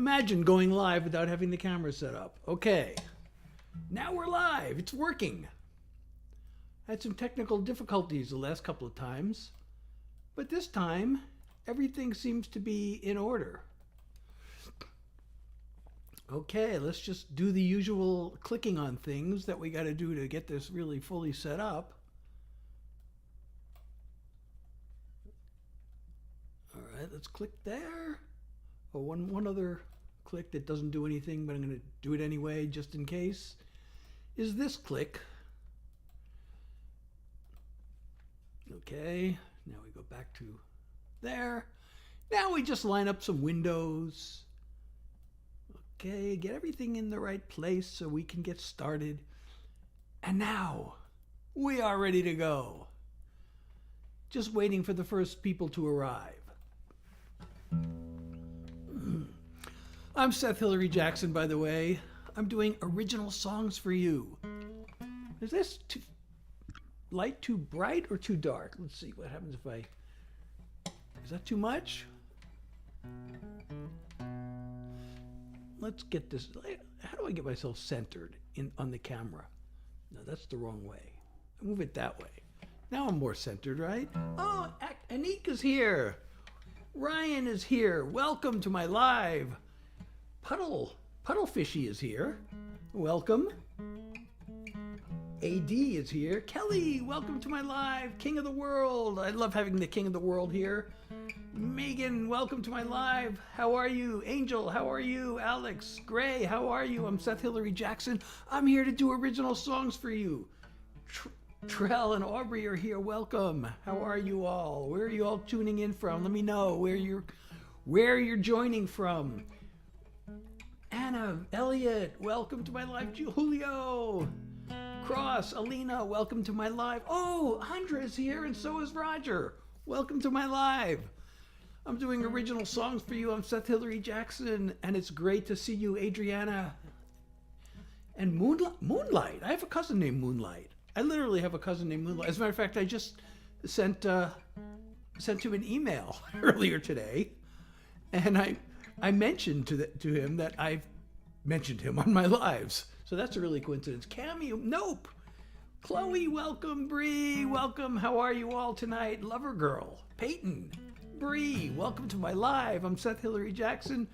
Imagine going live without having the camera set up. Okay, now we're live. It's working. I had some technical difficulties the last couple of times, but this time everything seems to be in order. Okay, let's just do the usual clicking on things that we got to do to get this really fully set up. All right, let's click there. Oh, one other click that doesn't do anything, but I'm going to do it anyway just in case, is this click. Okay, now we go back to there. Now we just line up some windows. Okay, get everything in the right place so we can get started. And now we are ready to go. Just waiting for the first people to arrive. I'm Seth Hillary Jackson, by the way. I'm doing original songs for you. Is this light too bright or too dark? Let's see what happens if I... Is that too much? Let's get this... How do I get myself centered on the camera? No, that's the wrong way. I move it that way. Now I'm more centered, right? Oh, Anika's here. Ryan is here. Welcome to my live. Puddlefishy is here. Welcome. AD is here. Kelly, welcome to my live. King of the World. I love having the King of the World here. Megan, welcome to my live. How are you? Angel, how are you? Alex, Gray, how are you? I'm Seth Hillary Jackson. I'm here to do original songs for you. Trell and Aubrey are here. Welcome. How are you all? Where are you all tuning in from? Let me know where you're joining from. Anna, Elliot, welcome to my live. Julio, Cross, Alina, welcome to my live. Oh, Andra's here and so is Roger. Welcome to my live. I'm doing original songs for you. I'm Seth Hillary Jackson, and it's great to see you, Adriana. And Moonlight. I have a cousin named Moonlight. I literally have a cousin named Moonlight. As a matter of fact, I just sent him an email earlier today, and I mentioned to him that I've mentioned him on my lives. So that's a really coincidence. Cameo, nope. Chloe, welcome. Bree, welcome. How are you all tonight? Lover Girl, Peyton, Bree, welcome to my live. I'm Seth Hillary Jackson.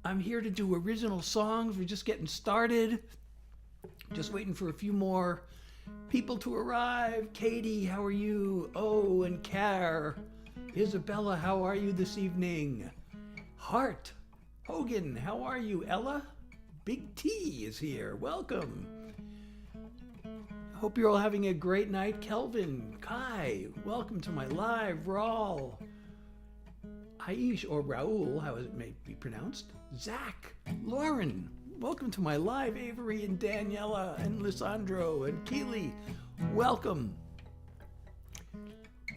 I'm here to do original songs. We're just getting started. Just waiting for a few more people to arrive. Katie, how are you? Oh, and Care. Isabella, how are you this evening? Hart, Hogan, how are you? Ella, Big T is here. Welcome. Hope you're all having a great night. Kelvin, Kai, welcome to my live. Raul, Aish, or Raul, how it may be pronounced. Zach, Lauren, welcome to my live. Avery and Daniela and Lissandro and Keely, welcome.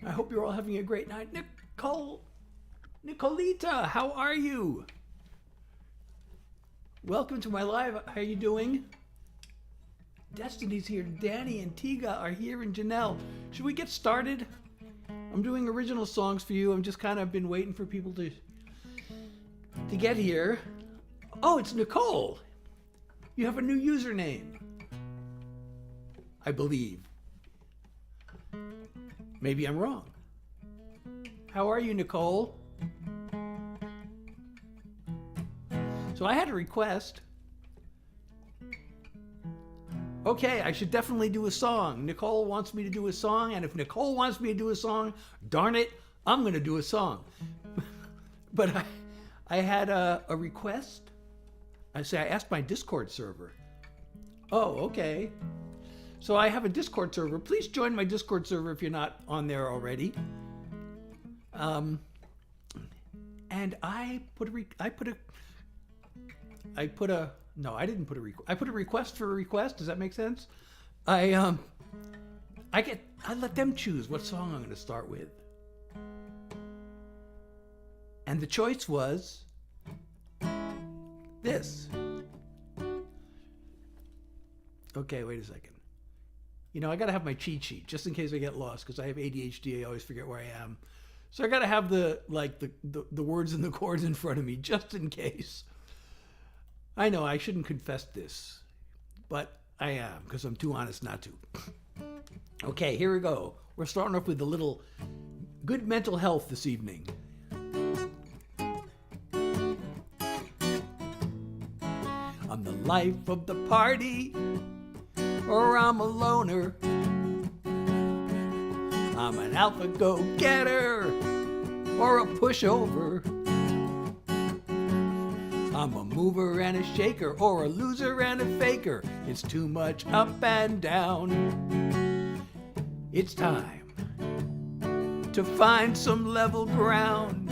I hope you're all having a great night. Nicolita, how are you? Welcome to my live. How are you doing? Destiny's here. Danny and Tiga are here, and Janelle. Should we get started? I'm doing original songs for you. I'm just kind of been waiting for people to get here. Oh, it's Nicole. You have a new username, I believe. Maybe I'm wrong. How are you, Nicole? So I had a request. Okay, I should definitely do a song. Nicole wants me to do a song, and if Nicole wants me to do a song, darn it, I'm going to do a song. But I had a request. I asked my Discord server. Oh, okay. So I have a Discord server. Please join my Discord server if you're not on there already. And I put a request for a request. Does that make sense? I let them choose what song I'm going to start with. And the choice was this. Okay, wait a second. You know, I got to have my cheat sheet just in case I get lost because I have ADHD. I always forget where I am. So I got to have the words and the chords in front of me just in case. I know I shouldn't confess this, but I am, because I'm too honest not to. Okay, here we go. We're starting off with a little good mental health this evening. I'm the life of the party, or I'm a loner. I'm an alpha go-getter, or a pushover. I'm a mover and a shaker, or a loser and a faker. It's too much up and down. It's time to find some level ground.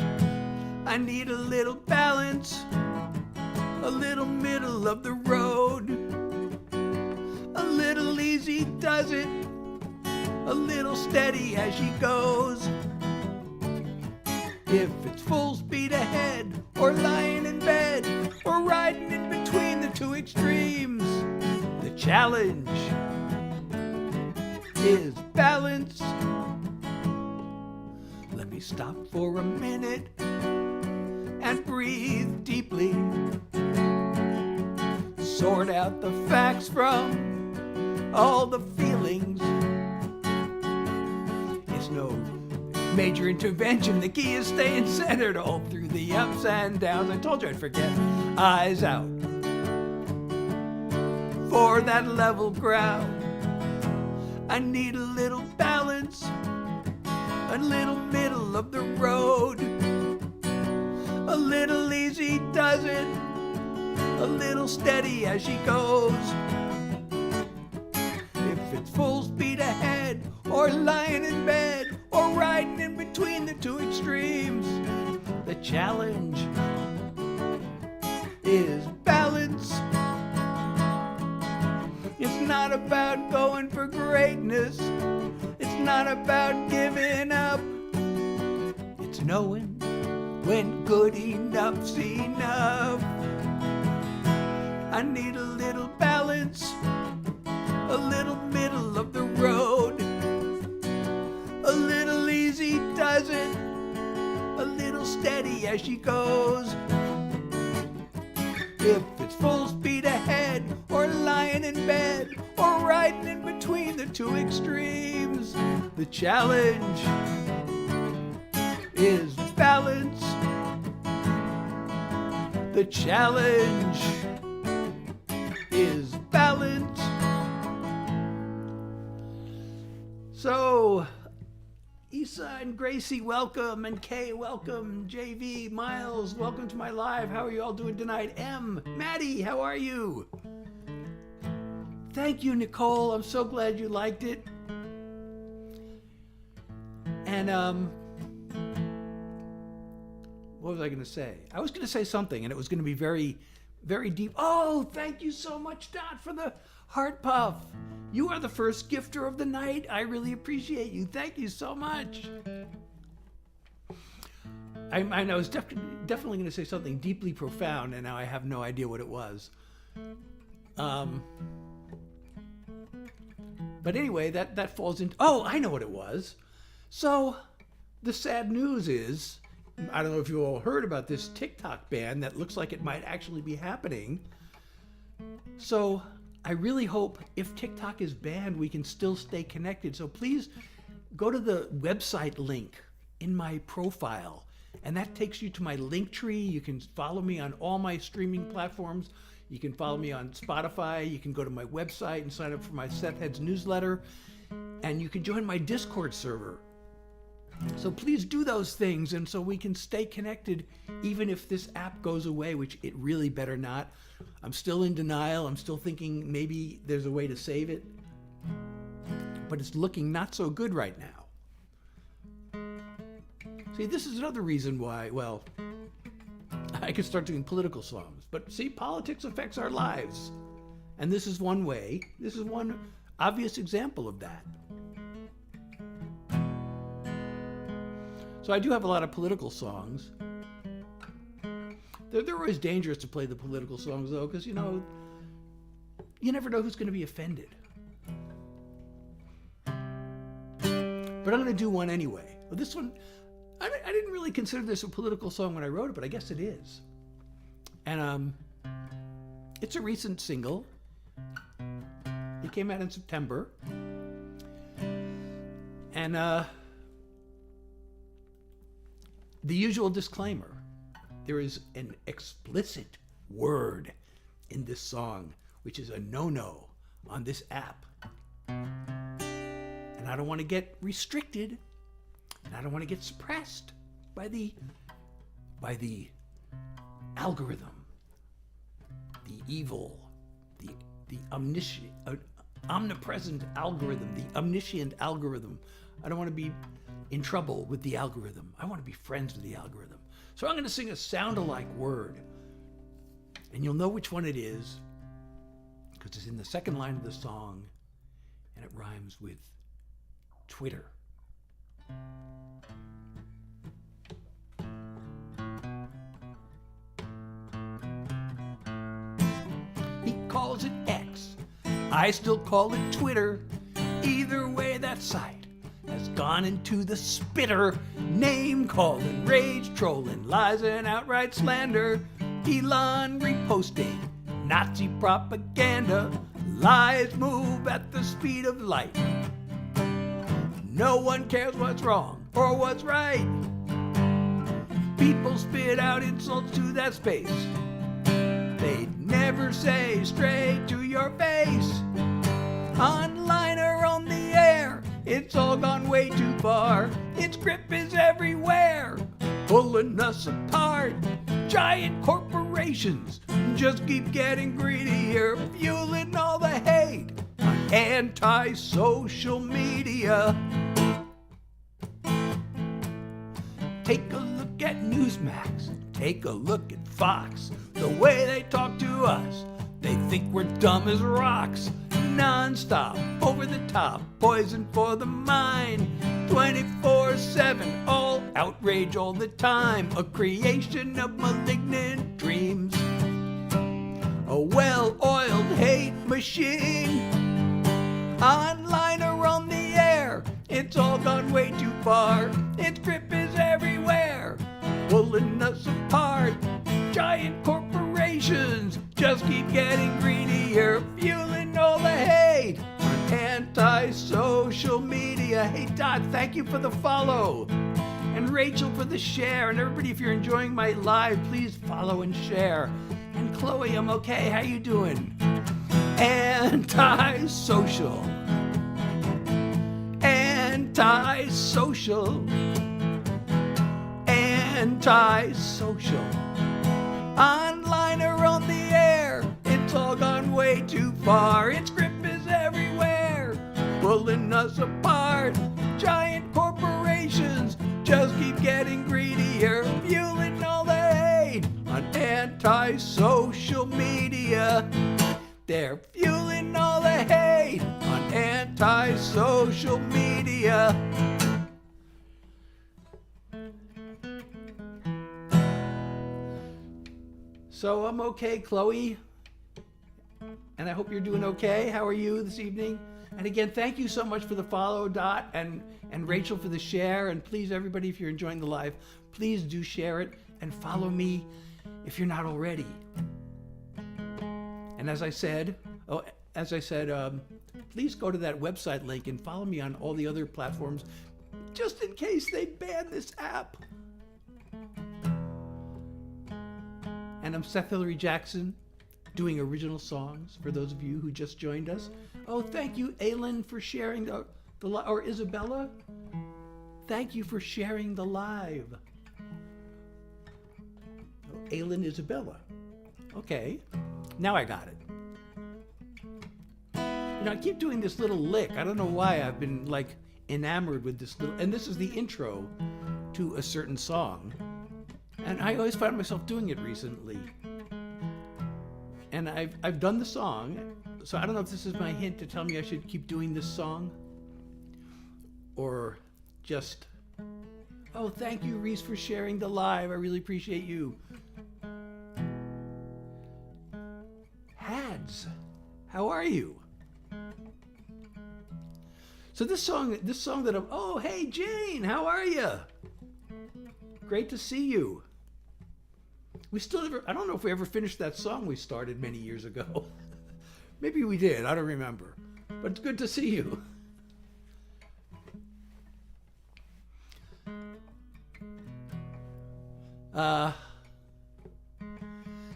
I need a little balance, a little middle of the road. A little easy does it, a little steady as she goes. If it's full speed ahead, or lying in bed, or riding in between the two extremes, the challenge is balance. Let me stop for a minute and breathe deeply. Sort out the facts from all the feelings. It's no major intervention. The key is staying centered all through the ups and downs. I told you I'd forget. Eyes out for that level ground. I need a little balance, a little middle of the road. A little easy does it, a little steady as she goes. If it's full speed ahead, or lying in bed, or riding in between the two extremes, the challenge is balance. It's not about going for greatness. It's not about giving up. It's knowing when good enough's enough. I need a little balance, a little middle of the road. A little easy does it, a little steady as she goes. If it's full speed ahead, or lying in bed, or riding in between the two extremes, the challenge is balance. The challenge is balance. So, Issa and Gracie, welcome, and Kay, welcome. JV, Miles, welcome to my live. How are you all doing tonight? M, Maddie, how are you? Thank you, Nicole. I'm so glad you liked it. And what was I going to say? I was going to say something, and it was going to be very, very deep. Oh, thank you so much, Dot, for the heart puff. You are the first gifter of the night. I really appreciate you. Thank you so much. I was definitely going to say something deeply profound, and now I have no idea what it was. But anyway, that falls into... Oh, I know what it was. So, the sad news is, I don't know if you all heard about this TikTok ban that looks like it might actually be happening. So, I really hope if TikTok is banned, we can still stay connected. So please go to the website link in my profile, and that takes you to my link tree. You can follow me on all my streaming platforms. You can follow me on Spotify. You can go to my website and sign up for my Seth Heads newsletter, and you can join my Discord server. So please do those things, and so we can stay connected even if this app goes away, which it really better not. I'm still in denial. I'm still thinking maybe there's a way to save it, but it's looking not so good right now. See, this is another reason why, well, I could start doing political songs, but see, politics affects our lives. And this is one way, this is one obvious example of that. So I do have a lot of political songs. They're always dangerous to play the political songs, though, because, you know, you never know who's going to be offended. But I'm going to do one anyway. Well, this one, I didn't really consider this a political song when I wrote it, but I guess it is. And It's a recent single. It came out in September. And the usual disclaimer. There is an explicit word in this song, which is a no-no on this app. And I don't want to get restricted, and I don't want to get suppressed by the algorithm, the evil, the omnipresent algorithm, the omniscient algorithm. I don't want to be in trouble with the algorithm. I want to be friends with the algorithm. So I'm going to sing a sound-alike word, and you'll know which one it is because it's in the second line of the song, and it rhymes with Twitter. He calls it X. I still call it Twitter. Either way, that site has gone into the spitter. Name calling, rage trolling, lies and outright slander. Elon reposting Nazi propaganda. Lies move at the speed of light. No one cares what's wrong or what's right. People spit out insults to that space. They'd never say straight to your face. Online or on the air, it's all gone way too far. Its grip is everywhere, pulling us apart. Giant corporations just keep getting greedier, fueling all the hate on anti-social media. Take a look at Newsmax, take a look at Fox. The way they talk to us, they think we're dumb as rocks. Non-stop, over the top, poison for the mind. 24/7, all outrage all the time. A creation of malignant dreams. A well-oiled hate machine. Online or on the air, it's all gone way too far. Its grip is everywhere, pulling us apart. Giant corporations just keep getting greedier, fueling all the hate on anti-social media. Hey Doc, thank you for the follow. And Rachel for the share. And everybody, if you're enjoying my live, please follow and share. And Chloe, I'm okay. How you doing? Anti-social. Anti-social. Anti-social. Online or on the air, it's all gone way too far. Its grip is everywhere, pulling us apart. Giant corporations just keep getting greedier, fueling all the hate on anti-social media. They're fueling all the hate on anti-social media. So I'm okay, Chloe, and I hope you're doing okay. How are you this evening? And again, thank you so much for the follow, Dot, and Rachel for the share. And please, everybody, if you're enjoying the live, please do share it and follow me if you're not already. And as I said, please go to that website link and follow me on all the other platforms, just in case they ban this app. And I'm Seth Hillary Jackson, doing original songs for those of you who just joined us. Oh, thank you, Aylin, for sharing the or Isabella. Thank you for sharing the live. Oh, Aylin, Isabella. Okay, now I got it. You know, I keep doing this little lick. I don't know why I've been like enamored with this little, and this is the intro to a certain song. And I always find myself doing it recently. And I've done the song, so I don't know if this is my hint to tell me I should keep doing this song. Or just, oh, thank you, Reese, for sharing the live. I really appreciate you. Hads, how are you? So this song that I'm, oh, hey, Jane, how are you? Great to see you. We still never, I don't know if we ever finished that song we started many years ago. Maybe we did, I don't remember. But it's good to see you.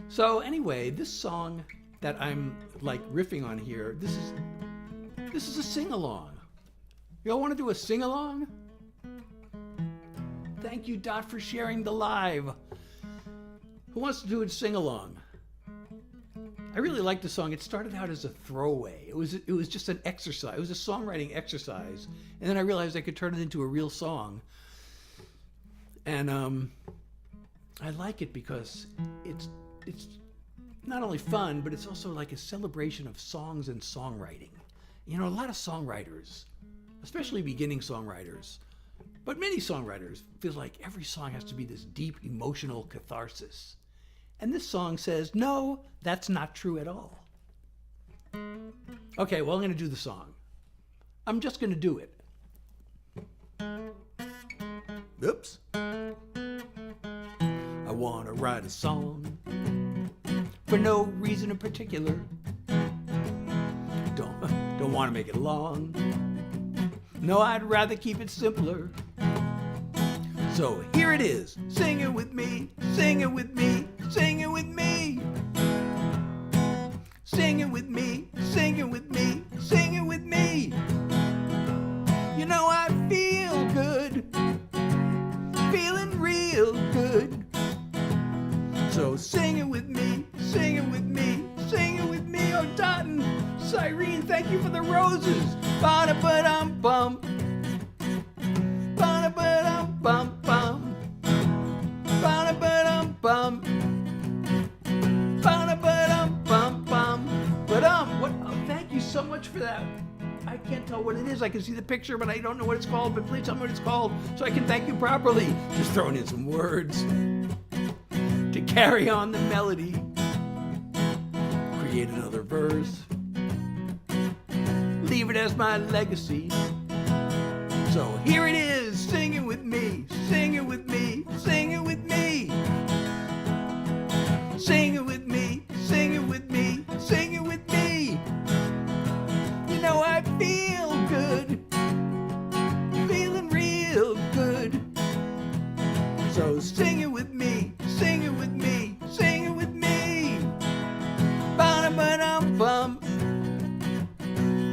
So anyway, this song that I'm like riffing on here, this is a sing-along. Y'all want to do a sing-along? Thank you, Dot, for sharing the live. Who wants to do a sing-along? I really like the song. It started out as a throwaway. It was just an exercise. It was a songwriting exercise. And then I realized I could turn it into a real song. And I like it because it's not only fun, but it's also like a celebration of songs and songwriting. You know, a lot of songwriters, especially beginning songwriters, but many songwriters feel like every song has to be this deep emotional catharsis. And this song says, no, that's not true at all. Okay, well, I'm going to do the song. I'm just going to do it. Oops. I want to write a song for no reason in particular. Don't want to make it long. No, I'd rather keep it simpler. So here it is. Sing it with me, sing it with me, sing it with me. Sing it with me, sing it with me, sing it with me. You know I feel good, feeling real good. So sing it with me, sing it with me, sing it with me. Oh, Dotton, Cyrene, thank you for the roses. Ba-da-ba-dum-bum. Ba-da-ba-dum-bum-bum. Ba-da-ba-dum-bum. Ba-da-ba-dum-bum-bum. What? Oh, thank you so much for that. I can't tell what it is. I can see the picture, but I don't know what it's called. But please tell me what it's called so I can thank you properly. Just throwing in some words to carry on the melody. Create another verse. Leave it as my legacy. So here it is. Sing it with me. Sing it with me. Sing it with me. Sing it with me. Sing it with me. Sing it with me. You know I feel good. Feeling real good. So sing it with me. Sing it with me. Sing it with me. Ba-da-ba-dum-bum.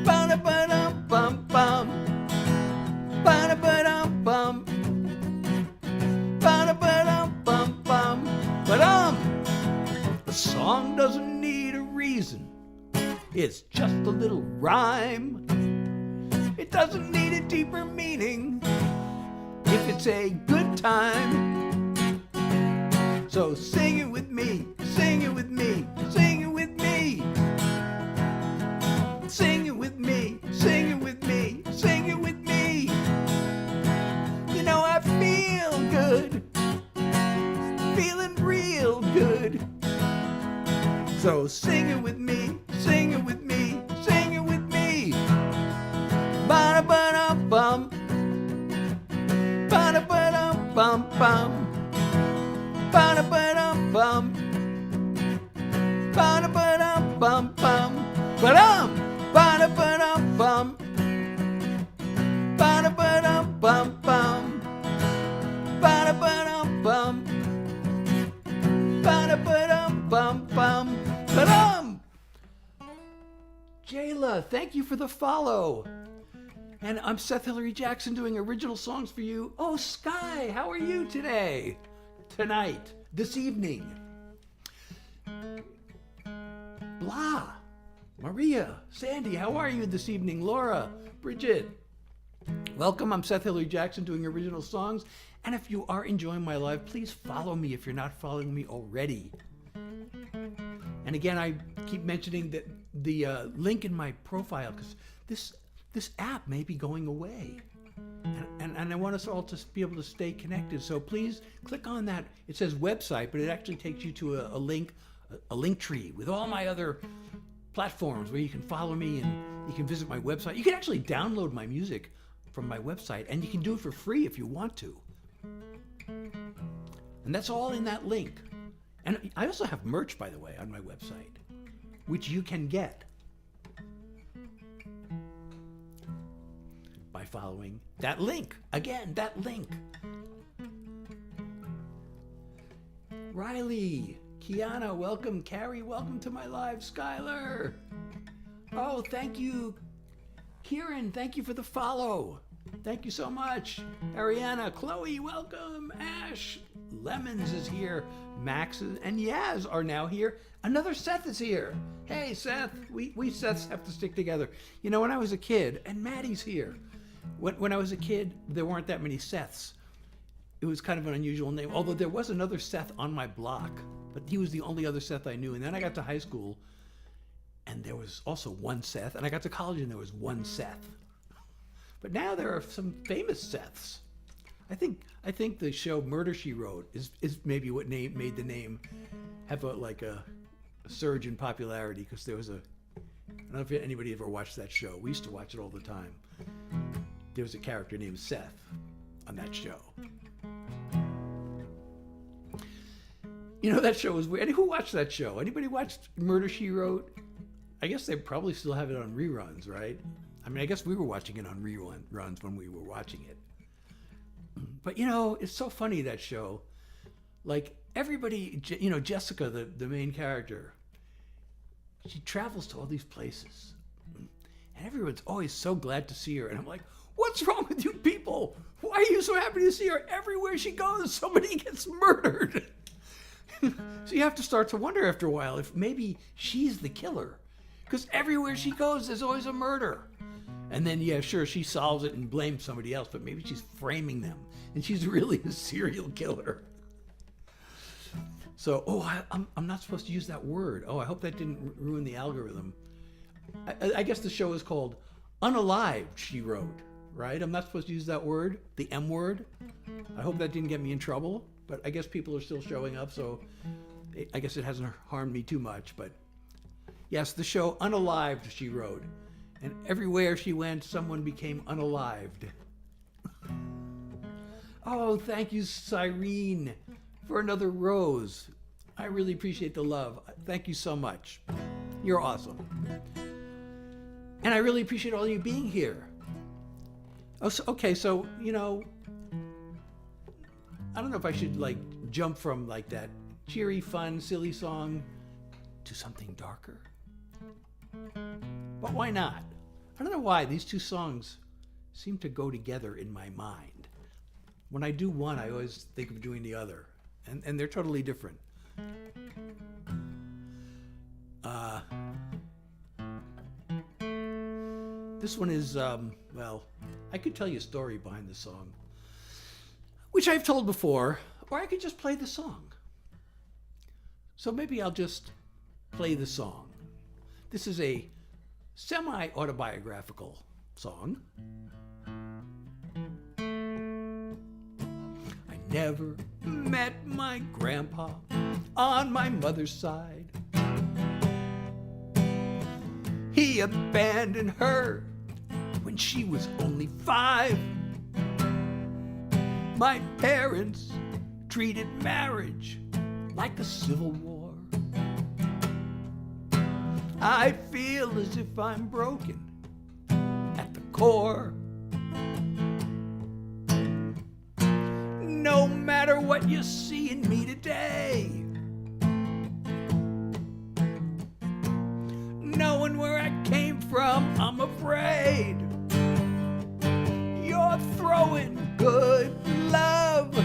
Ba-da-ba-dum-bum-bum. Ba-da-ba-dum-bum. Ba-da-ba-dum-bum-bum. But the song doesn't need a reason. It's just a little rhyme. It doesn't need a deeper meaning if it's a good time. So sing it with me. Sing it with me. Sing it with me. Sing it with me. Sing it with me. Sing it with me. You know I feel good. Feeling real good. So sing it with me. Sing it with me. Sing it with me. Ba-da-ba-dum-bum. Ba-da-ba-dum-bum-bum. Ba-da-ba-dum-bum. Ba-da-ba-dum-bum-bum. Ba-dum. Ba-da-ba-dum-bum. Ba-da-ba-dum-bum-bum. Ba-da-ba-dum-bum. Ba-da-ba-dum-bum-bum. Ba-dum. Jayla, thank you for the follow. And I'm Seth Hillary Jackson doing original songs for you. Oh, Sky, how are you today? Tonight, this evening. Blah. Maria, Sandy, how are you this evening? Laura, Bridget. Welcome, I'm Seth Hillary Jackson doing original songs. And if you are enjoying my live, please follow me if you're not following me already. And again, I keep mentioning that the link in my profile, because this app may be going away. And I want us all to be able to stay connected. So please click on that. It says website, but it actually takes you to a link tree with all my other platforms where you can follow me and you can visit my website. You can actually download my music from my website, and you can do it for free if you want to. And that's all in that link. And I also have merch, by the way, on my website, which you can get by following that link. Again, that link. Riley, Kiana, welcome. Carrie, welcome to my live. Skylar. Oh, thank you. Kieran, thank you for the follow. Thank you so much. Ariana, Chloe, welcome. Ash, Lemons is here. Max and Yaz are now here. Another Seth is here. Hey, Seth, we Seths have to stick together. You know, when I was a kid, and Maddie's here. When I was a kid, there weren't that many Seths. It was kind of an unusual name, although there was another Seth on my block, but he was the only other Seth I knew. And then I got to high school, and there was also one Seth, and I got to college, and there was one Seth. But now there are some famous Seths. I think the show Murder, She Wrote is maybe what made the name have a surge in popularity, because there was I don't know if anybody ever watched that show. We used to watch it all the time. There was a character named Seth on that show. You know, that show was weird. Who watched that show? Anybody watched Murder, She Wrote? I guess they probably still have it on reruns, right? I mean, I guess we were watching it on reruns when we were watching it. But, you know, it's so funny, that show. Like, everybody, you know, Jessica, the main character, she travels to all these places. And everyone's always so glad to see her. And I'm like, what's wrong with you people? Why are you so happy to see her? Everywhere she goes, somebody gets murdered. So you have to start to wonder after a while if maybe she's the killer. Because everywhere she goes, there's always a murder. And then, yeah, sure, she solves it and blames somebody else, but maybe she's framing them. And she's really a serial killer. So, I'm not supposed to use that word. Oh, I hope that didn't ruin the algorithm. I guess the show is called Unalived, She Wrote, right? I'm not supposed to use that word, the M word. I hope that didn't get me in trouble, but I guess people are still showing up, so I guess it hasn't harmed me too much. But yes, the show Unalived, She Wrote. And everywhere she went, someone became unalived. Oh, thank you, Cyrene, for another rose. I really appreciate the love. Thank you so much. You're awesome. And I really appreciate all you being here. Oh, okay, so, you know, I don't know if I should, jump from, that cheery, fun, silly song to something darker. But why not? I don't know why these two songs seem to go together in my mind. When I do one, I always think of doing the other. And they're totally different. This one is, I could tell you a story behind the song, which I've told before, or I could just play the song. So maybe I'll just play the song. This is a semi-autobiographical song. I never met my grandpa on my mother's side. He abandoned her when she was only 5. My parents treated marriage like a civil war. I feel as if I'm broken at the core. No matter what you see in me today, knowing where I came from, I'm afraid you're throwing good love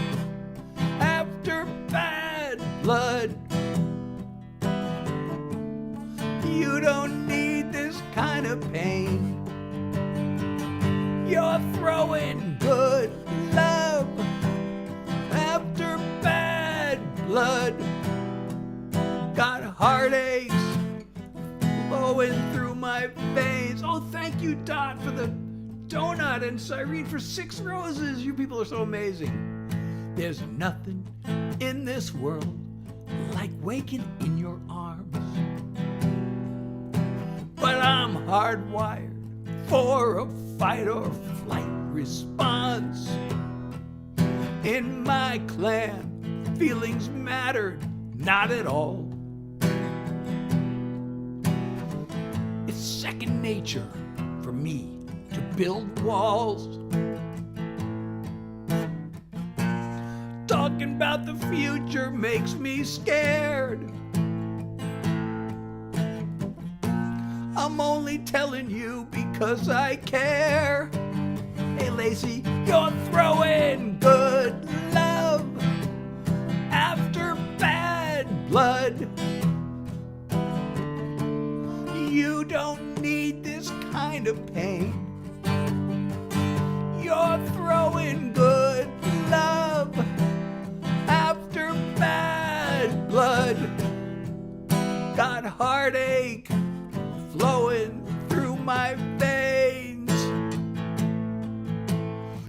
after bad blood. You don't need this kind of pain. You're throwing good love after bad blood. Got heartaches flowing through my veins. Oh, thank you, Dot, for the donut, and Cyrene for 6 roses. You people are so amazing. There's nothing in this world like waking in your arms. But I'm hardwired for a fight or flight response. In my clan, feelings mattered, not at all. It's second nature for me to build walls. Talking about the future makes me scared. I'm only telling you because I care. Hey Lacey, you're throwing good love after bad blood. You don't need this kind of pain. You're throwing good love after bad blood. Got heartache flowing through my veins.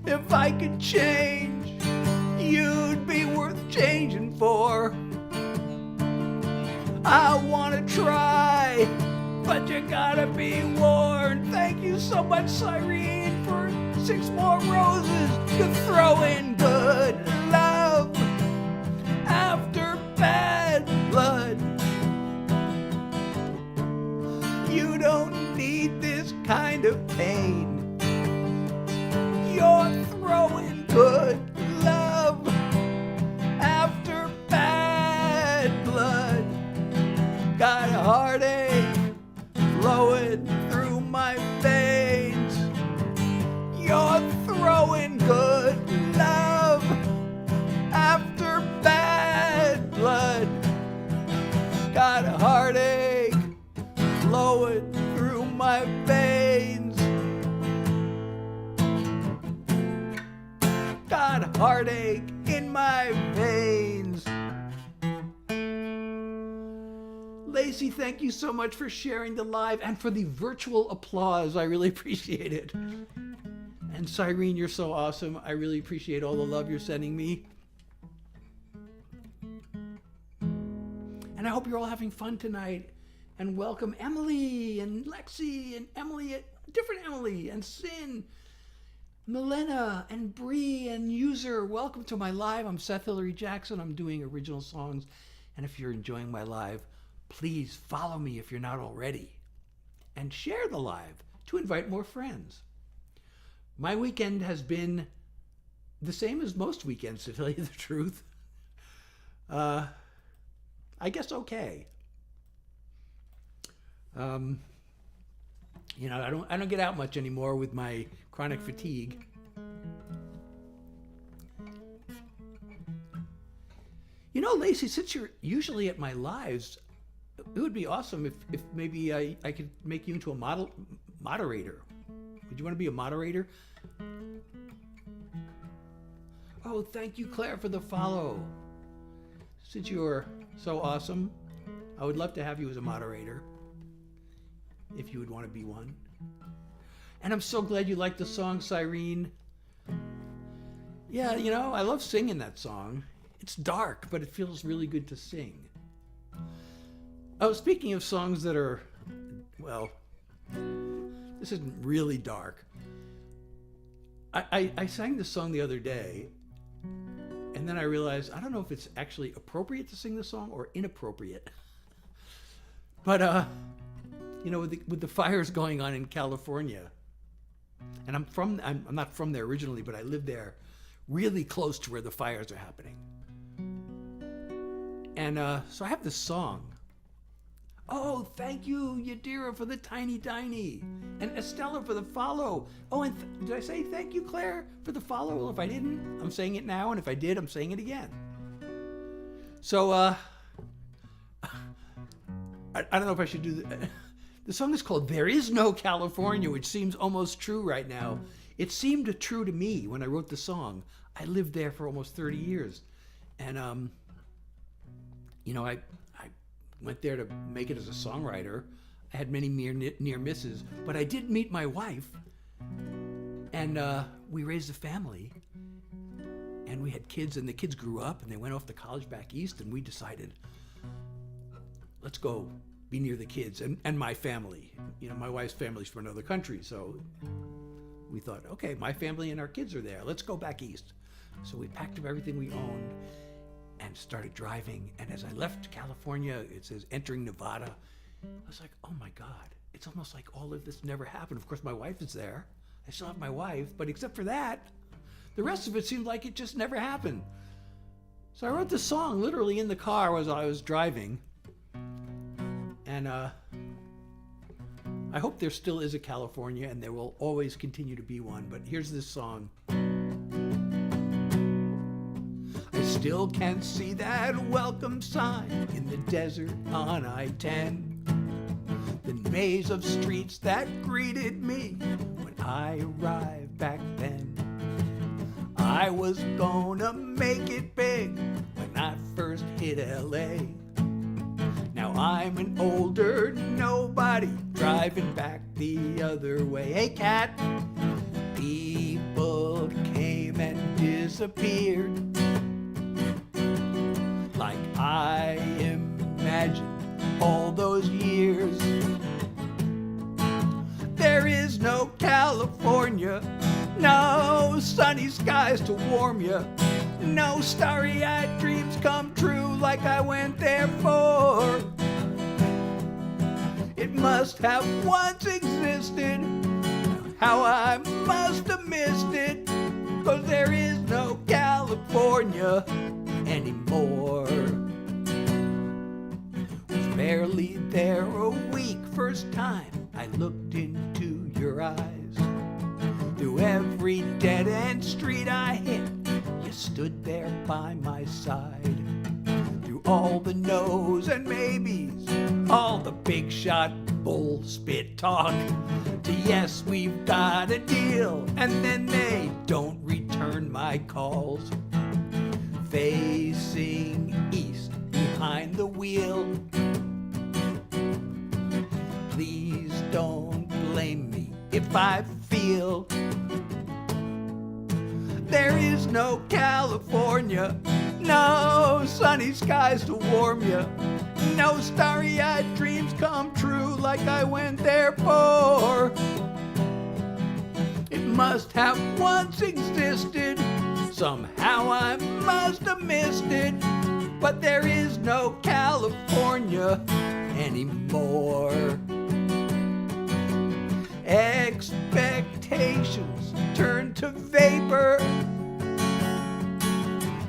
If I could change, you'd be worth changing for. I wanna try, but you gotta be warned. Thank you so much, Cyrene, for 6 more roses. You're throwing good love after bad blood. You don't need this kind of pain. You're throwing good love after bad blood. Got heartache flowing through my veins. You're throwing good love after bad blood. Got heartache flowing through my veins. Got heartache in my veins. Lacey, thank you so much for sharing the live and for the virtual applause. I really appreciate it. And Cyrene, you're so awesome. I really appreciate all the love you're sending me. And I hope you're all having fun tonight. And welcome Emily and Lexi and Emily, different Emily, and Sin, Milena and Bree and User. Welcome to my live. I'm Seth Hillary Jackson. I'm doing original songs. And if you're enjoying my live, please follow me if you're not already. And share the live to invite more friends. My weekend has been the same as most weekends, to tell you the truth. I guess okay. You know, I don't get out much anymore with my chronic fatigue. You know, Lacey, since you're usually at my lives, it would be awesome if maybe I could make you into a moderator. Would you want to be a moderator? Oh, thank you, Claire, for the follow. Since you're so awesome, I would love to have you as a moderator, if you would want to be one. And I'm so glad you liked the song, Cyrene. Yeah, you know, I love singing that song. It's dark, but it feels really good to sing. Oh, speaking of songs that are, well, this isn't really dark. I sang this song the other day, and then I realized, I don't know if it's actually appropriate to sing the song or inappropriate. But, you know, with the fires going on in California, and I'm not from there originally, but I live there really close to where the fires are happening. And so I have this song. Oh, thank you, Yadira, for the tiny. And Estella for the follow. Oh, and did I say thank you, Claire, for the follow? Well, if I didn't, I'm saying it now. And if I did, I'm saying it again. So, I don't know if I should do the song is called There Is No California, which seems almost true right now. It seemed true to me when I wrote the song. I lived there for almost 30 years. And, you know, I went there to make it as a songwriter. I had many near misses, but I did meet my wife, and we raised a family, and we had kids, and the kids grew up, and they went off to college back east, and we decided, let's go be near the kids and my family. You know, my wife's family's from another country, so we thought, okay, my family and our kids are there. Let's go back east. So we packed up everything we owned, and started driving. And as I left California, it says entering Nevada. I was like, oh my God, it's almost like all of this never happened. Of course, my wife is there. I still have my wife, but except for that, the rest of it seemed like it just never happened. So I wrote this song literally in the car as I was driving. And I hope there still is a California, and there will always continue to be one. But here's this song. I still can't see that welcome sign in the desert on I-10. The maze of streets that greeted me when I arrived back then. I was gonna make it big when I first hit LA. Now I'm an older nobody driving back the other way. Hey cat, people came and disappeared like I imagined all those years. There is no California, no sunny skies to warm you, no starry-eyed dreams come true like I went there for. It must have once existed, how I must have missed it, 'cause there is no California anymore. Was barely there a week, first time I looked into your eyes. Through every dead-end street I hit, you stood there by my side. Through all the no's and maybes, all the big shot bull spit talk, to yes, we've got a deal, and then they don't return my calls. Facing east behind the wheel, please don't blame me if I feel there is no California, no sunny skies to warm you, no starry-eyed dreams come true like I went there for. It must have once existed, somehow I must have missed it, but there is no California anymore. Expectations turn to vapor,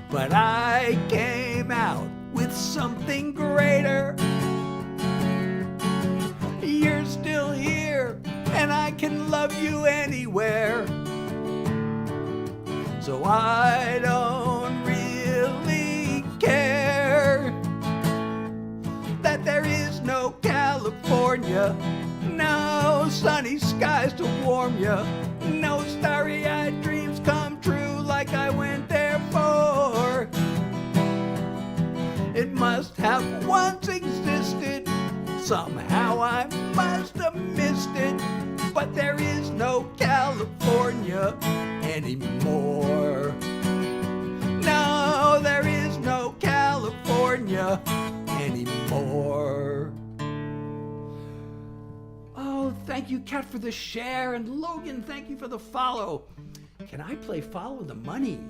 but I came out with something greater. You're still here, and I can love you anywhere. So I don't really care that there is no California, no sunny skies to warm you, no starry-eyed dreams come true like I went there for. It must have once existed, somehow I must have missed it, but there is no California anymore. No, there is no California anymore. Oh, thank you, Kat, for the share, and Logan, thank you for the follow. Can I play Follow the Money?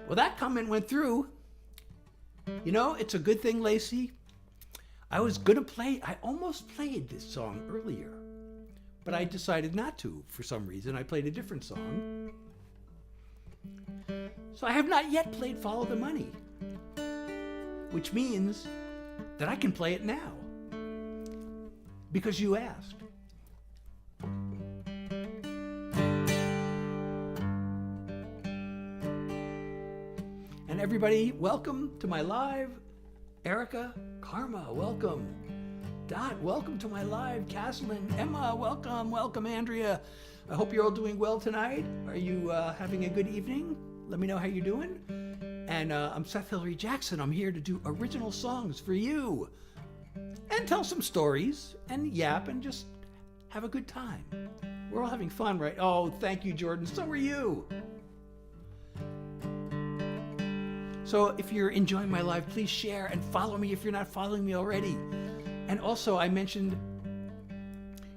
Well, that comment went through. You know, it's a good thing, Lacey. I was gonna play, I almost played this song earlier, but I decided not to for some reason. I played a different song. So I have not yet played Follow the Money, which means that I can play it now because you asked. And everybody, welcome to my live. Erica, Karma, welcome. Dot, welcome to my live. Caslin, Emma, welcome. Welcome, Andrea. I hope you're all doing well tonight. Are you having a good evening? Let me know how you're doing. And I'm Seth Hillary Jackson. I'm here to do original songs for you and tell some stories and yap and just have a good time. We're all having fun, right? Oh, thank you, Jordan. So are you. So if you're enjoying my live, please share and follow me if you're not following me already. And also, I mentioned,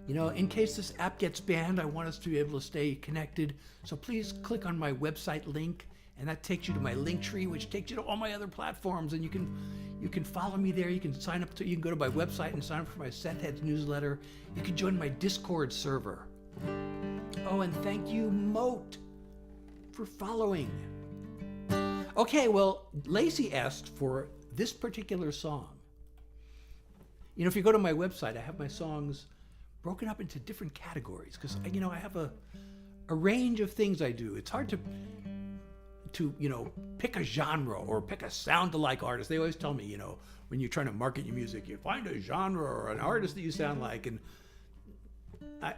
you know, in case this app gets banned, I want us to be able to stay connected. So please click on my website link And that takes you to my link tree, which takes you to all my other platforms. And you can follow me there. You can sign up you can go to my website and sign up for my Set Heads newsletter. You can join my Discord server. Oh, and thank you, Moat, for following. Okay, well, Lacey asked for this particular song. You know, if you go to my website, I have my songs broken up into different categories because, you know, I have a range of things I do. It's hard to you know, pick a genre or pick a sound-alike artist. They always tell me, you know, when you're trying to market your music, you find a genre or an artist that you sound like, and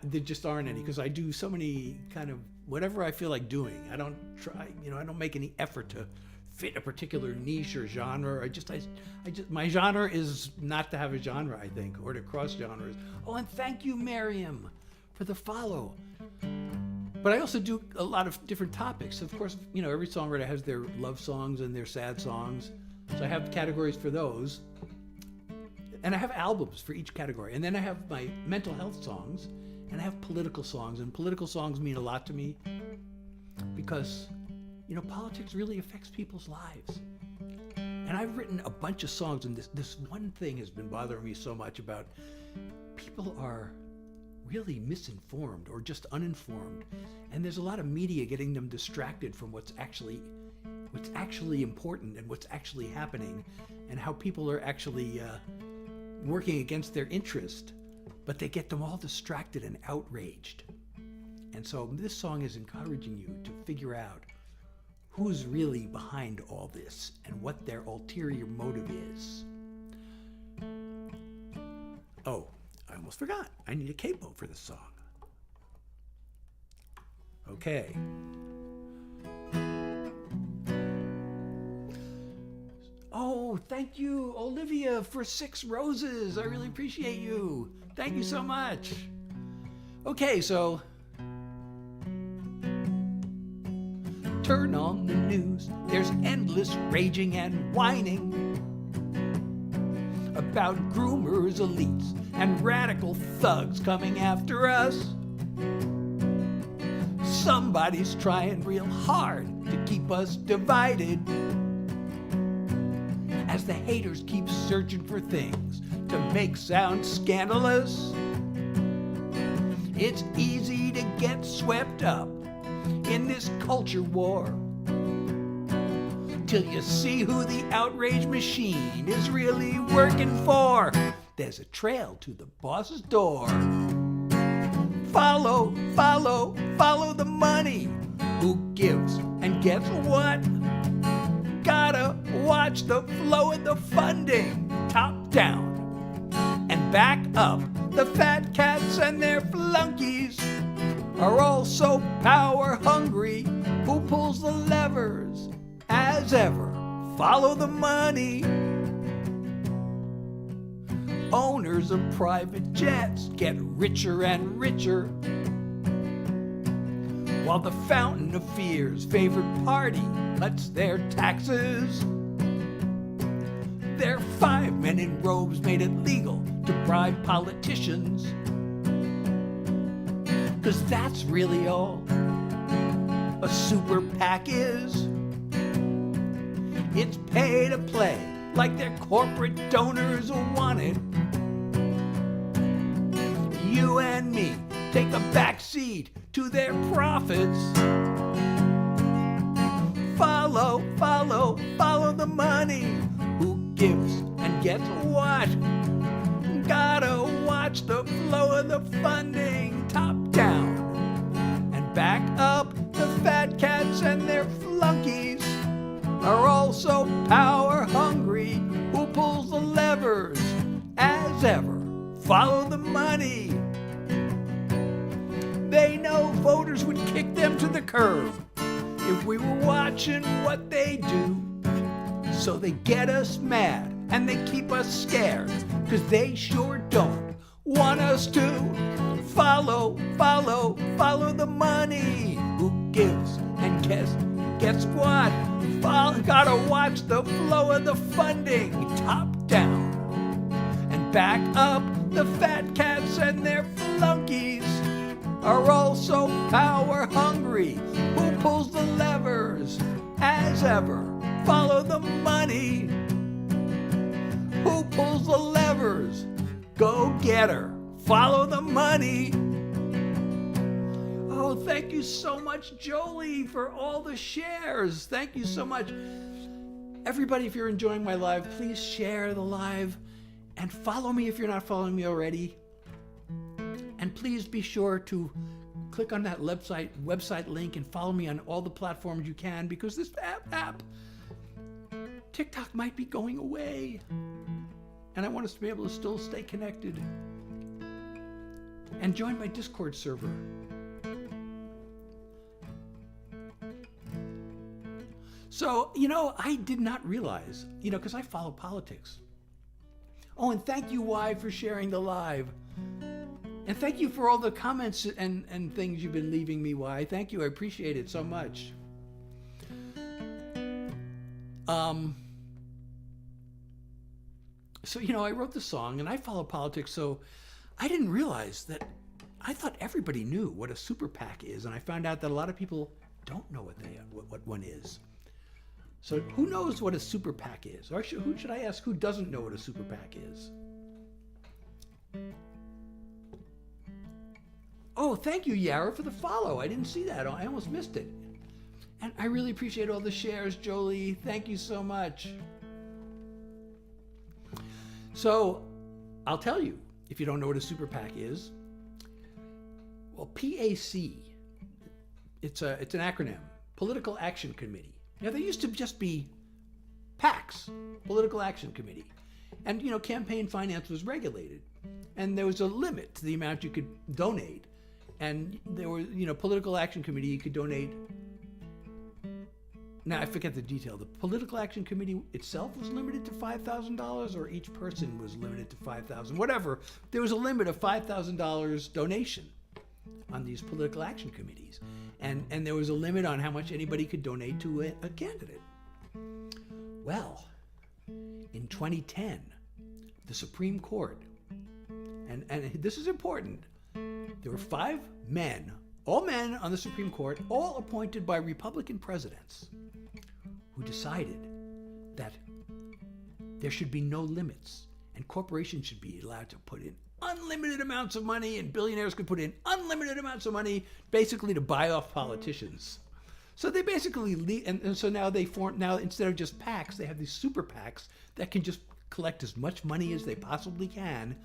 there just aren't any because I do so many kind of whatever I feel like doing. I don't try, you know, I don't make any effort to fit a particular niche or genre. I just my genre is not to have a genre, I think, or to cross genres. Oh, and thank you, Miriam, for the follow. But I also do a lot of different topics. Of course, you know, every songwriter has their love songs and their sad songs. So I have categories for those. And I have albums for each category. And then I have my mental health songs, and I have political songs. And political songs mean a lot to me because, you know, politics really affects people's lives. And I've written a bunch of songs, and this one thing has been bothering me so much about people are really misinformed or just uninformed, and there's a lot of media getting them distracted from what's actually important and what's actually happening, and how people are actually working against their interest, but they get them all distracted and outraged. And so this song is encouraging you to figure out who's really behind all this and what their ulterior motive is. Oh, I almost forgot. I need a capo for this song. Okay. Oh, thank you, Olivia, for 6 roses. I really appreciate you. Thank you so much. Okay, so turn on the news. There's endless raging and whining about groomers, elites, and radical thugs coming after us. Somebody's trying real hard to keep us divided as the haters keep searching for things to make sound scandalous. It's easy to get swept up in this culture war till you see who the outrage machine is really working for. There's a trail to the boss's door. Follow, follow, follow the money. Who gives and gets what? Gotta watch the flow of the funding, top down and back up. The fat cats and their flunkies are all so power hungry. Who pulls the levers? As ever, follow the money. Owners of private jets get richer and richer, while the fountain of fear's favorite party cuts their taxes. Their 5 men in robes made it legal to bribe politicians, 'cause that's really all a super PAC is. It's pay to play like their corporate donors want it. You and me take a back seat to their profits. Follow, follow, follow the money. Who gives and gets what? Gotta watch the flow of the funding, top down and back up. The fat cats and their flunkies are also power hungry. Who pulls the levers? As ever, follow the money. They know voters would kick them to the curb if we were watching what they do. So they get us mad and they keep us scared, 'cause they sure don't want us to follow, follow, follow the money. Who gives and gets what? Gotta watch the flow of the funding, top down and back up. The fat cats and their flunkies are also power hungry. Who pulls the levers? as ever. Follow the money. Who pulls the levers? Go get her. Follow the money. Oh, thank you so much, Jolie, for all the shares. Thank you so much. Everybody, if you're enjoying my live, please share the live and follow me if you're not following me already. And please be sure to click on that website link and follow me on all the platforms you can, because this app, TikTok, might be going away. And I want us to be able to still stay connected. And join my Discord server. So, I did not realize, because I follow politics. Oh, and thank you, Y, for sharing the live. And thank you for all the comments and things you've been leaving me, Y. Thank you. I appreciate it so much. So, I wrote the song and I follow politics, so I didn't realize that I thought everybody knew what a super PAC is, and I found out that a lot of people don't know what one is. So who knows what a super PAC is? Or who should I ask who doesn't know what a super PAC is? Oh, thank you, Yara, for the follow. I didn't see that. I almost missed it. And I really appreciate all the shares, Jolie. Thank you so much. So I'll tell you, if you don't know what a super PAC is, well, PAC, it's an acronym, Political Action Committee. Now, there used to just be PACs, Political Action Committee. And, campaign finance was regulated. And there was a limit to the amount you could donate. And there were, Political Action Committee, you could donate. Now, I forget the detail. The Political Action Committee itself was limited to $5,000, or each person was limited to $5,000, whatever. There was a limit of $5,000 donation on these political action committees. And there was a limit on how much anybody could donate to a candidate. Well, in 2010, the Supreme Court, and this is important, there were 5 men, all men on the Supreme Court, all appointed by Republican presidents, who decided that there should be no limits and corporations should be allowed to put in unlimited amounts of money, and billionaires could put in unlimited amounts of money, basically to buy off politicians. So they basically, and so now instead of just PACs, they have these super PACs that can just collect as much money as they possibly can,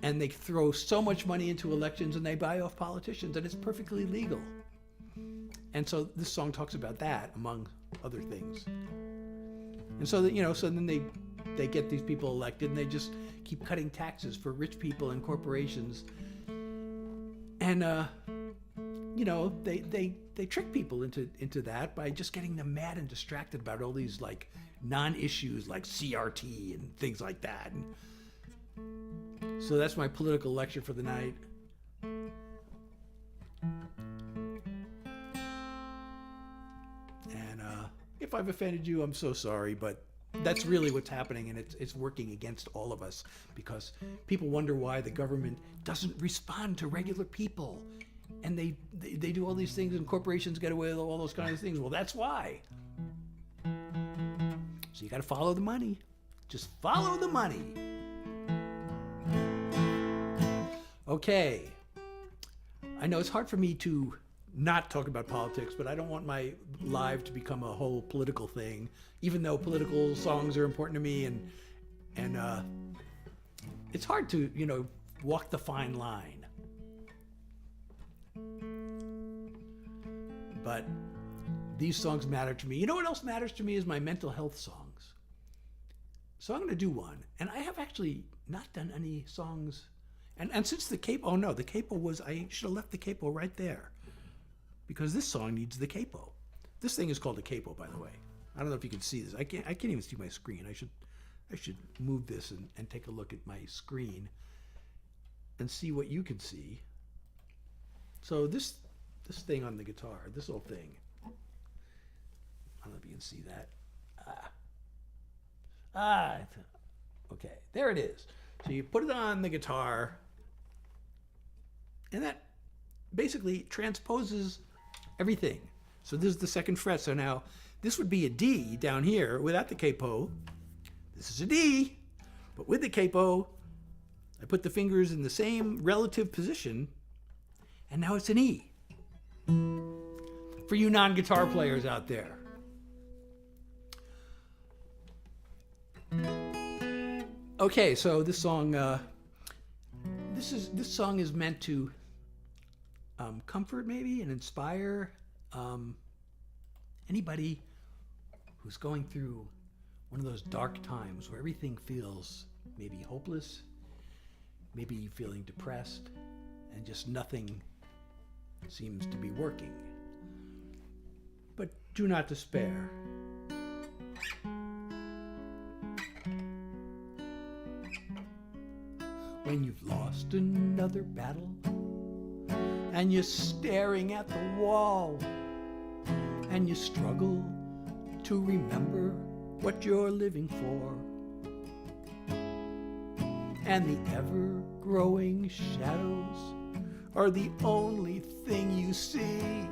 and they throw so much money into elections and they buy off politicians, and it's perfectly legal. And so this song talks about that, among other things. And so that, so then they get these people elected, and they just keep cutting taxes for rich people and corporations. And they trick people into that by just getting them mad and distracted about all these like non-issues like CRT and things like that. And so that's my political lecture for the night. And if I've offended you, I'm so sorry, but that's really what's happening, and it's working against all of us, because people wonder why the government doesn't respond to regular people, and they do all these things, and corporations get away with all those kinds of things. Well, that's why. So you got to follow the money. Just follow the money. Okay. I know it's hard for me to not talk about politics, but I don't want my live to become a whole political thing, even though political songs are important to me, and it's hard to, walk the fine line. But these songs matter to me. You know what else matters to me is my mental health songs. So I'm going to do one, and I have actually not done any songs. And since the capo, the capo I should have left the capo right there, because this song needs the capo. This thing is called a capo, by the way. I don't know if you can see this. I can't even see my screen. I should move this and take a look at my screen and see what you can see. So this thing on the guitar, this little thing. I don't know if you can see that. Okay, there it is. So you put it on the guitar, and that basically transposes everything So this is the second fret. So now this would be a D down here without the capo. This is a D, but with the capo, I put the fingers in the same relative position, and now it's an E. For you non-guitar players out there. Okay, so this song, this song is meant to comfort maybe and inspire anybody who's going through one of those dark times where everything feels maybe hopeless, maybe feeling depressed, and just nothing seems to be working. But do not despair. When you've lost another battle and you're staring at the wall and you struggle to remember what you're living for, and the ever-growing shadows are the only thing you see,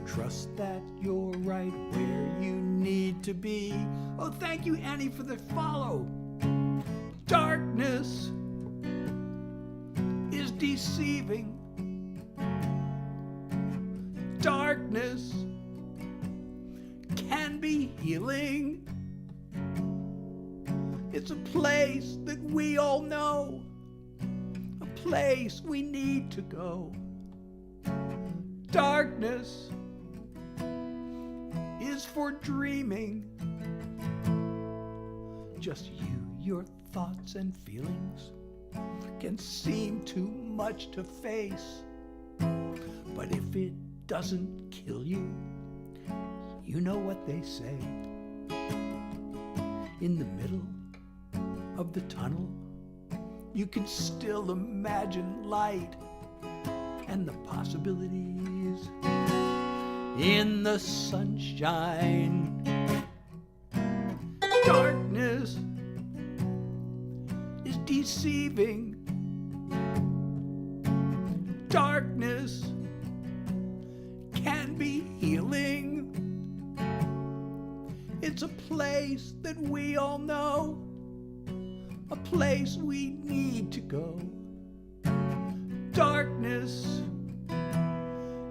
trust that you're right where you need to be. Oh, thank you, Annie, for the follow. Darkness is deceiving. Darkness can be healing. It's a place that we all know, a place we need to go. Darkness is for dreaming. Just you, your thoughts and feelings can seem too much to face. But if it doesn't kill you, you know what they say. In the middle of the tunnel, you can still imagine light and the possibilities in the sunshine. Darkness is deceiving. Darkness can be healing. It's a place that we all know, a place we need to go. Darkness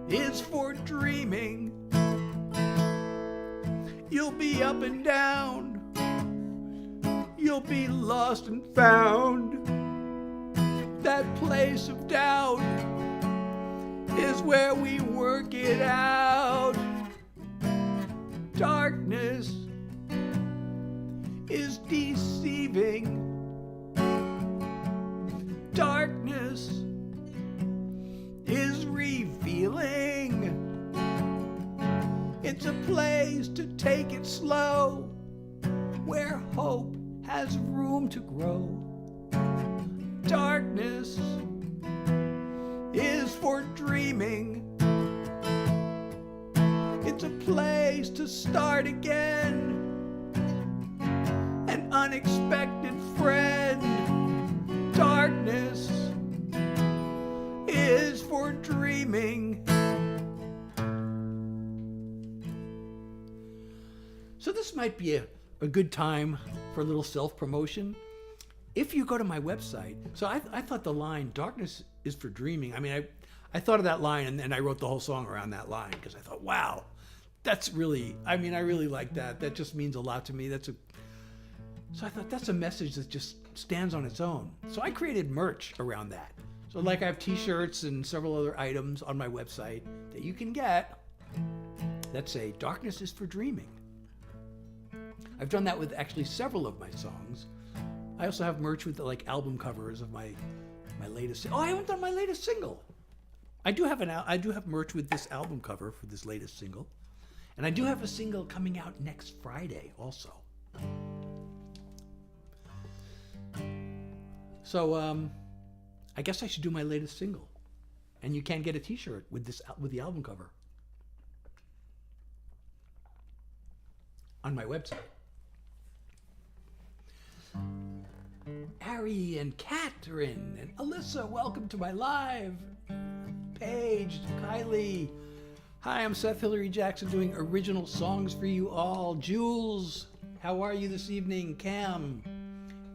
is for dreaming. You'll be up and down, you'll be lost and found. That place of doubt is where we work it out. Darkness is deceiving. Darkness is revealing. It's a place to take it slow, where hope has room to grow. Darkness is for dreaming. It's a place to start again, an unexpected friend. Darkness is for dreaming. So this might be a good time for a little self-promotion. If you go to my website, so I thought the line, darkness is for dreaming, I mean, I thought of that line and then I wrote the whole song around that line because I thought, wow, that's really, I mean, I really like that. That just means a lot to me. So I thought that's a message that just stands on its own. So I created merch around that. So like I have t-shirts and several other items on my website that you can get that say, darkness is for dreaming. I've done that with actually several of my songs. I also have merch with like album covers of my latest. Oh, I haven't done my latest single. I do have merch with this album cover for this latest single, and I do have a single coming out next Friday also. So I guess I should do my latest single, and you can get a T-shirt with the album cover on my website. Ari and Catherine and Alyssa, welcome to my live. Paige, Kylie, Hi, I'm Seth Hillary Jackson doing original songs for you all. Jules, how are you this evening? Cam,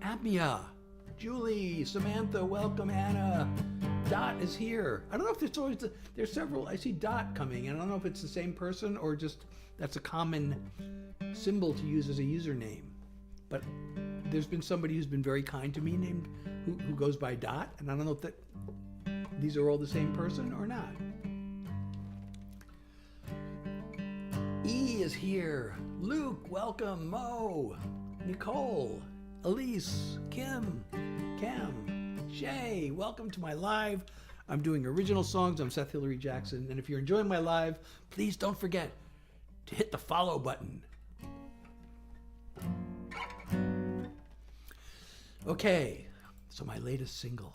Abia, Julie, Samantha, welcome. Anna, Dot is here. I don't know if there's always, there's several, I see Dot coming, and I don't know if it's the same person or just that's a common symbol to use as a username. But there's been somebody who's been very kind to me named, who goes by Dot, and I don't know if that these are all the same person or not. E is here. Luke, welcome. Mo, Nicole, Elise, Kim, Cam, Shay, welcome to my live. I'm doing original songs. I'm Seth Hillary Jackson. And if you're enjoying my live, please don't forget to hit the follow button. Okay, so my latest single.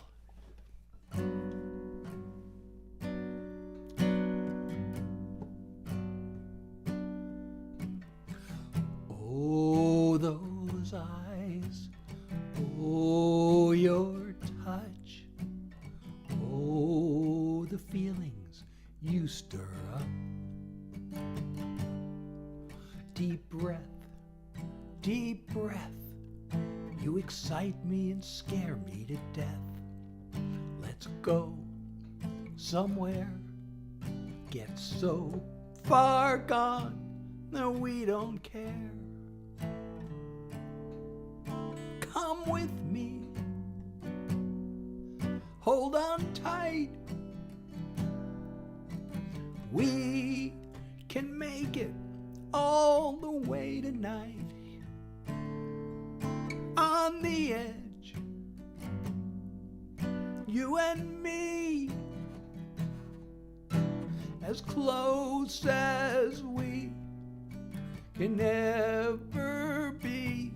Oh, those eyes. Oh, your touch. Oh, the feelings you stir up. Deep breath, deep breath. You excite me and scare me to death. Let's go somewhere. Get so far gone that we don't care. Come with me. Hold on tight. We can make it all the way tonight. On the edge, you and me, as close as we can ever be.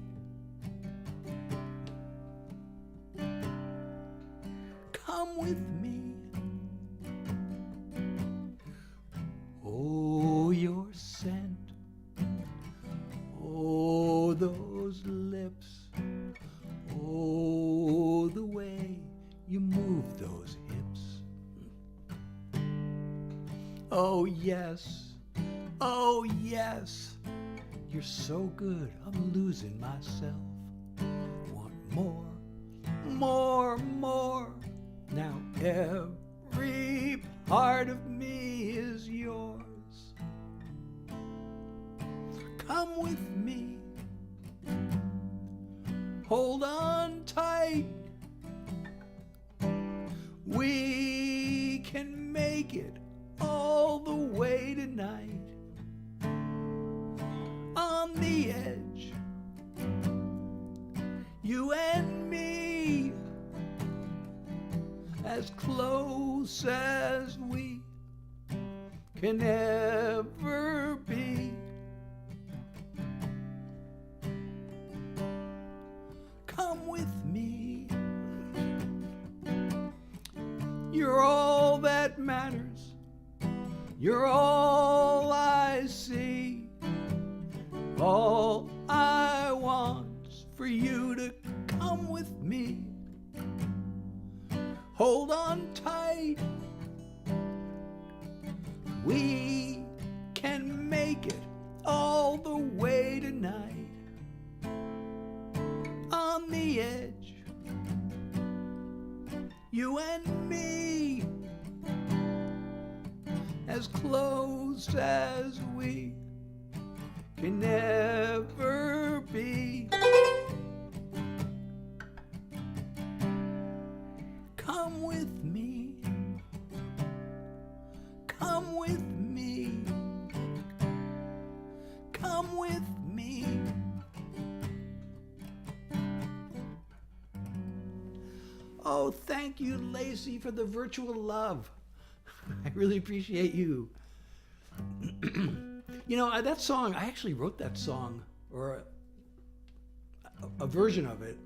Come with me. Oh, your scent. Oh, those lips. Oh, the way you move those hips. Oh, yes. Oh, yes. You're so good, I'm losing myself. Want more, more, more. Now every part of me is yours. Come with me. Hold on tight. We can make it all the way tonight. On the edge, you and me, as close as we can ever be. Come with me. You're all that matters. You're all I see. All I want's for you to come with me. Hold on tight. We can make it all the way tonight. On the edge, you and me, as close as we can never be. Come with me. Come with me. Come with me. Oh, thank you, Lacey, for the virtual love. I really appreciate you. You know, that song, I actually wrote that song, or a version of it,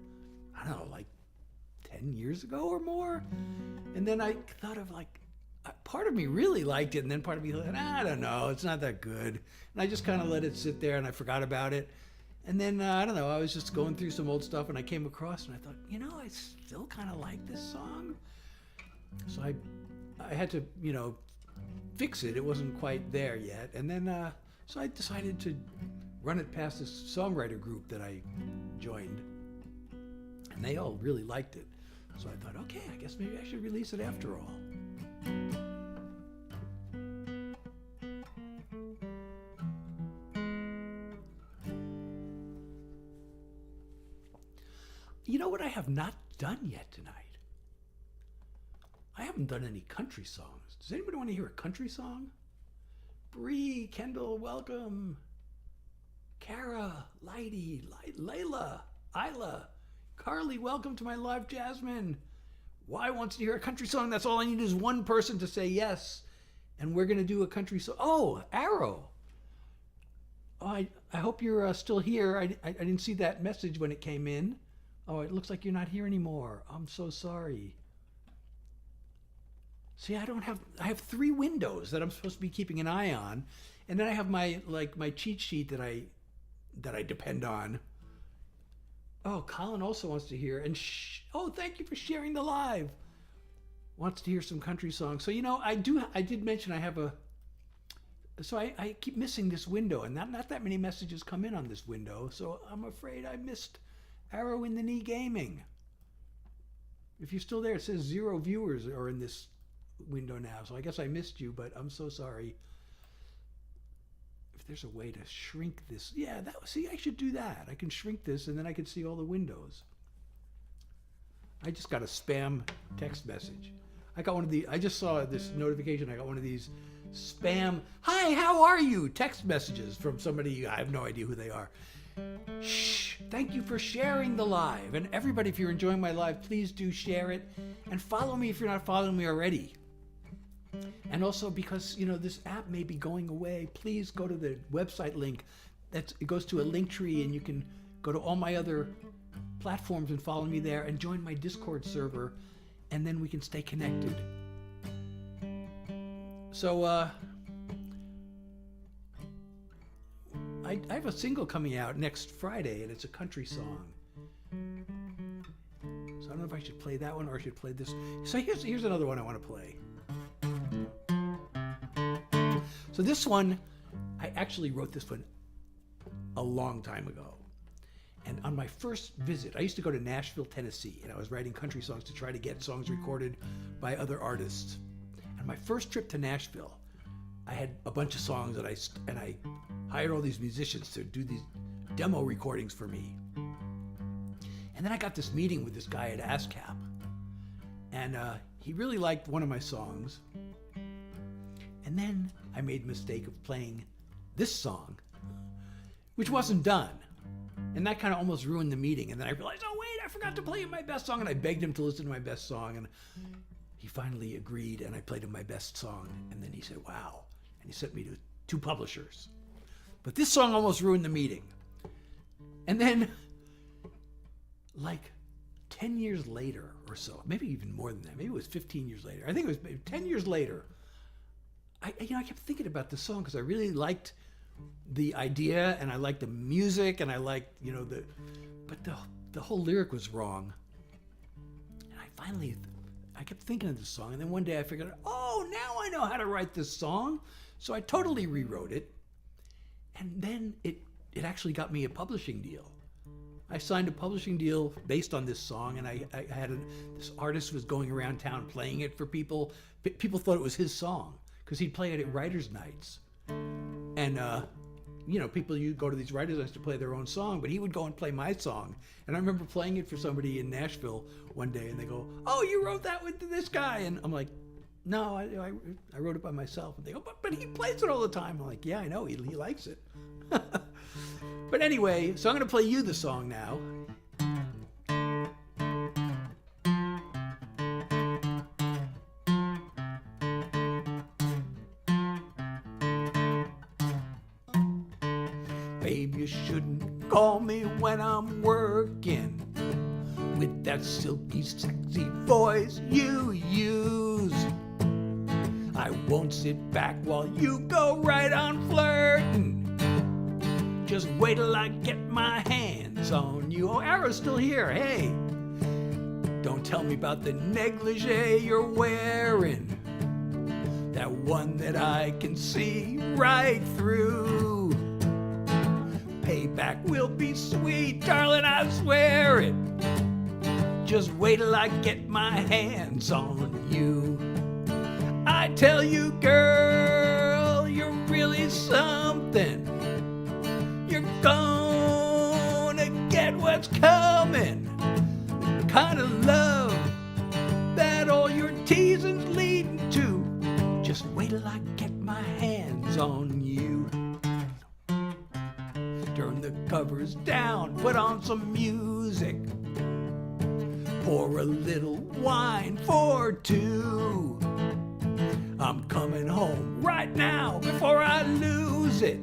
I don't know, like 10 years ago or more. And then I thought of like, part of me really liked it, and then part of me thought, I don't know, it's not that good. And I just kind of let it sit there, and I forgot about it. And then, I don't know, I was just going through some old stuff, and I came across, and I thought, you know, I still kind of like this song. So I had to, you know, fix it. It wasn't quite there yet. And then, so I decided to run it past this songwriter group that I joined. And they all really liked it. So I thought, okay, I guess maybe I should release it after all. You know what I have not done yet tonight? I haven't done any country songs. Does anybody want to hear a country song? Bree, Kendall, welcome. Kara, Lighty, Layla, Isla, Carly, welcome to my live. Jasmine. Why wants to hear a country song? That's all I need is one person to say yes. And we're going to do a country song. Oh, Arrow. Oh, I hope you're still here. I didn't see that message when it came in. Oh, it looks like you're not here anymore. I'm so sorry. See, I have 3 windows that I'm supposed to be keeping an eye on. And then I have my cheat sheet that I depend on. Oh, Colin also wants to hear. And oh, thank you for sharing the live. Wants to hear some country songs. So, I did mention I have so I keep missing this window, and not that many messages come in on this window. So I'm afraid I missed Arrow in the Knee Gaming. If you're still there, it says 0 viewers are in this window now. So I guess I missed you, but I'm so sorry. If there's a way to shrink this, yeah, I should do that. I can shrink this, and then I can see all the windows. I just got a spam text message. I just saw this notification. I got one of these spam, hi, how are you? Text messages from somebody, I have no idea who they are. Shh, thank you for sharing the live. And everybody, if you're enjoying my live, please do share it. And follow me if you're not following me already. And also because, this app may be going away, please go to the website link. It goes to a link tree, and you can go to all my other platforms and follow me there and join my Discord server, and then we can stay connected. So, I have a single coming out next Friday, and it's a country song. So I don't know if I should play that one or I should play this. So here's another one I want to play. So this one, I actually wrote this one a long time ago. And on my first visit, I used to go to Nashville, Tennessee, and I was writing country songs to try to get songs recorded by other artists. And my first trip to Nashville, I had a bunch of songs that I hired all these musicians to do these demo recordings for me. And then I got this meeting with this guy at ASCAP, and he really liked one of my songs. And then I made the mistake of playing this song, which wasn't done. And that kind of almost ruined the meeting. And then I realized, oh wait, I forgot to play him my best song. And I begged him to listen to my best song. And he finally agreed, and I played him my best song. And then he said, wow. And he sent me to 2 publishers. But this song almost ruined the meeting. And then, like 10 years later or so, maybe even more than that, maybe it was 15 years later. I think it was maybe 10 years later. I kept thinking about this song because I really liked the idea, and I liked the music, and I liked, but the whole lyric was wrong. And I kept thinking of this song, and then one day I figured, oh, now I know how to write this song. So I totally rewrote it, and then it actually got me a publishing deal. I signed a publishing deal based on this song, and I had this artist was going around town playing it for people. People thought it was his song because he'd play it at writers' nights. And, people, you go to these writers' nights to play their own song, but he would go and play my song. And I remember playing it for somebody in Nashville one day, and they go, oh, you wrote that with this guy? And I'm like, no, I wrote it by myself. And they go, but he plays it all the time. I'm like, yeah, I know, he likes it. But anyway, so I'm going to play you the song now. Babe, you shouldn't call me when I'm working with that silky, sexy voice you use. I won't sit back while you go right on flirting. Just wait till I get my hands on you. Oh, Arrow's still here. Hey, don't tell me about the negligee you're wearing. that one that I can see right through. Payback will be sweet, darling, I swear it. Just wait till I get my hands on you. I tell you, girl, you're really something. You're gonna get what's coming. The kind of love that all your teasing's leading to. Just wait till I get my hands on you. Turn the covers down, put on some music. Pour a little wine for two. I'm coming home right now before I lose it.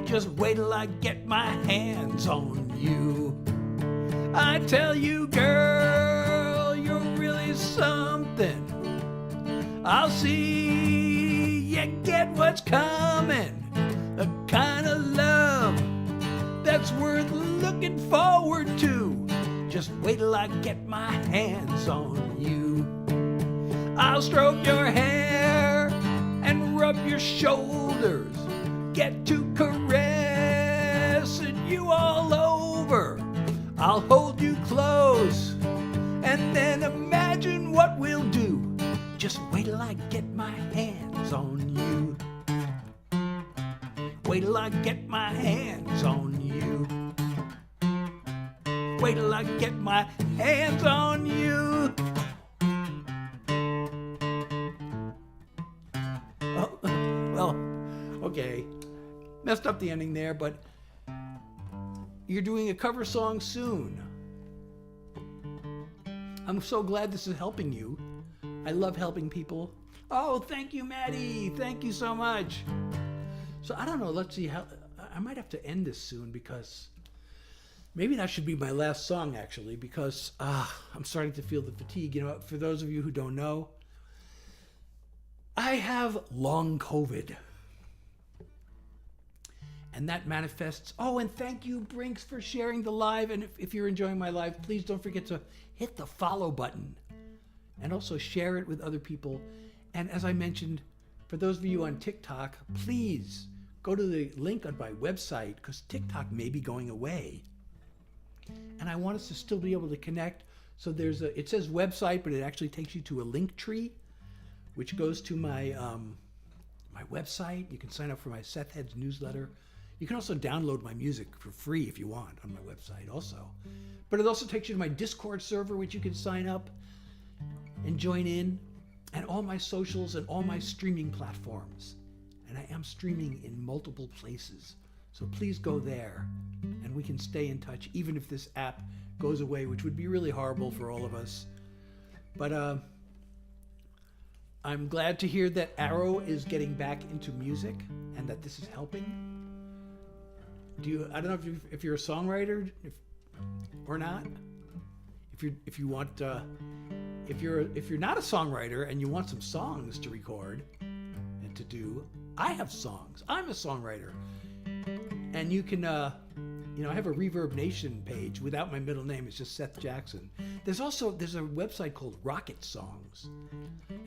Just wait till I get my hands on you. I tell you, girl, you're really something. I'll see you get what's coming. The kind of love that's worth looking forward to. Just wait till I get my hands on you. I'll stroke your hair and rub your shoulders. Get to caressing you all over. I'll hold you close and then imagine what we'll do. Just wait till I get my hands on you. Wait till I get my hands on you. Wait till I get my hands on you. Oh, well, okay. Messed up the ending there, but you're doing a cover song soon. I'm so glad this is helping you. I love helping people. Oh, thank you, Maddie. Thank you so much. So I don't know. Let's see how. I might have to end this soon because maybe that should be my last song, actually, because I'm starting to feel the fatigue. You know, for those of you who don't know, I have long COVID. And that manifests. Oh, and thank you, Brinks, for sharing the live. And if you're enjoying my live, please don't forget to hit the follow button and also share it with other people. And as I mentioned, for those of you on TikTok, please go to the link on my website because TikTok may be going away. And I want us to still be able to connect. So it says website, but it actually takes you to a link tree, which goes to my my website. You can sign up for my Seth Heads newsletter. You can also download my music for free if you want on my website also. But it also takes you to my Discord server, which you can sign up and join in, and all my socials and all my streaming platforms. And I am streaming in multiple places. So please go there and we can stay in touch even if this app goes away, which would be really horrible for all of us. But I'm glad to hear that Arrow is getting back into music and that this is helping. I don't know if you're a songwriter or not. If you're not a songwriter and you want some songs to record and to do, I have songs. I'm a songwriter. And you can, I have a Reverb Nation page without my middle name. It's just Seth Jackson. There's a website called Rocket Songs.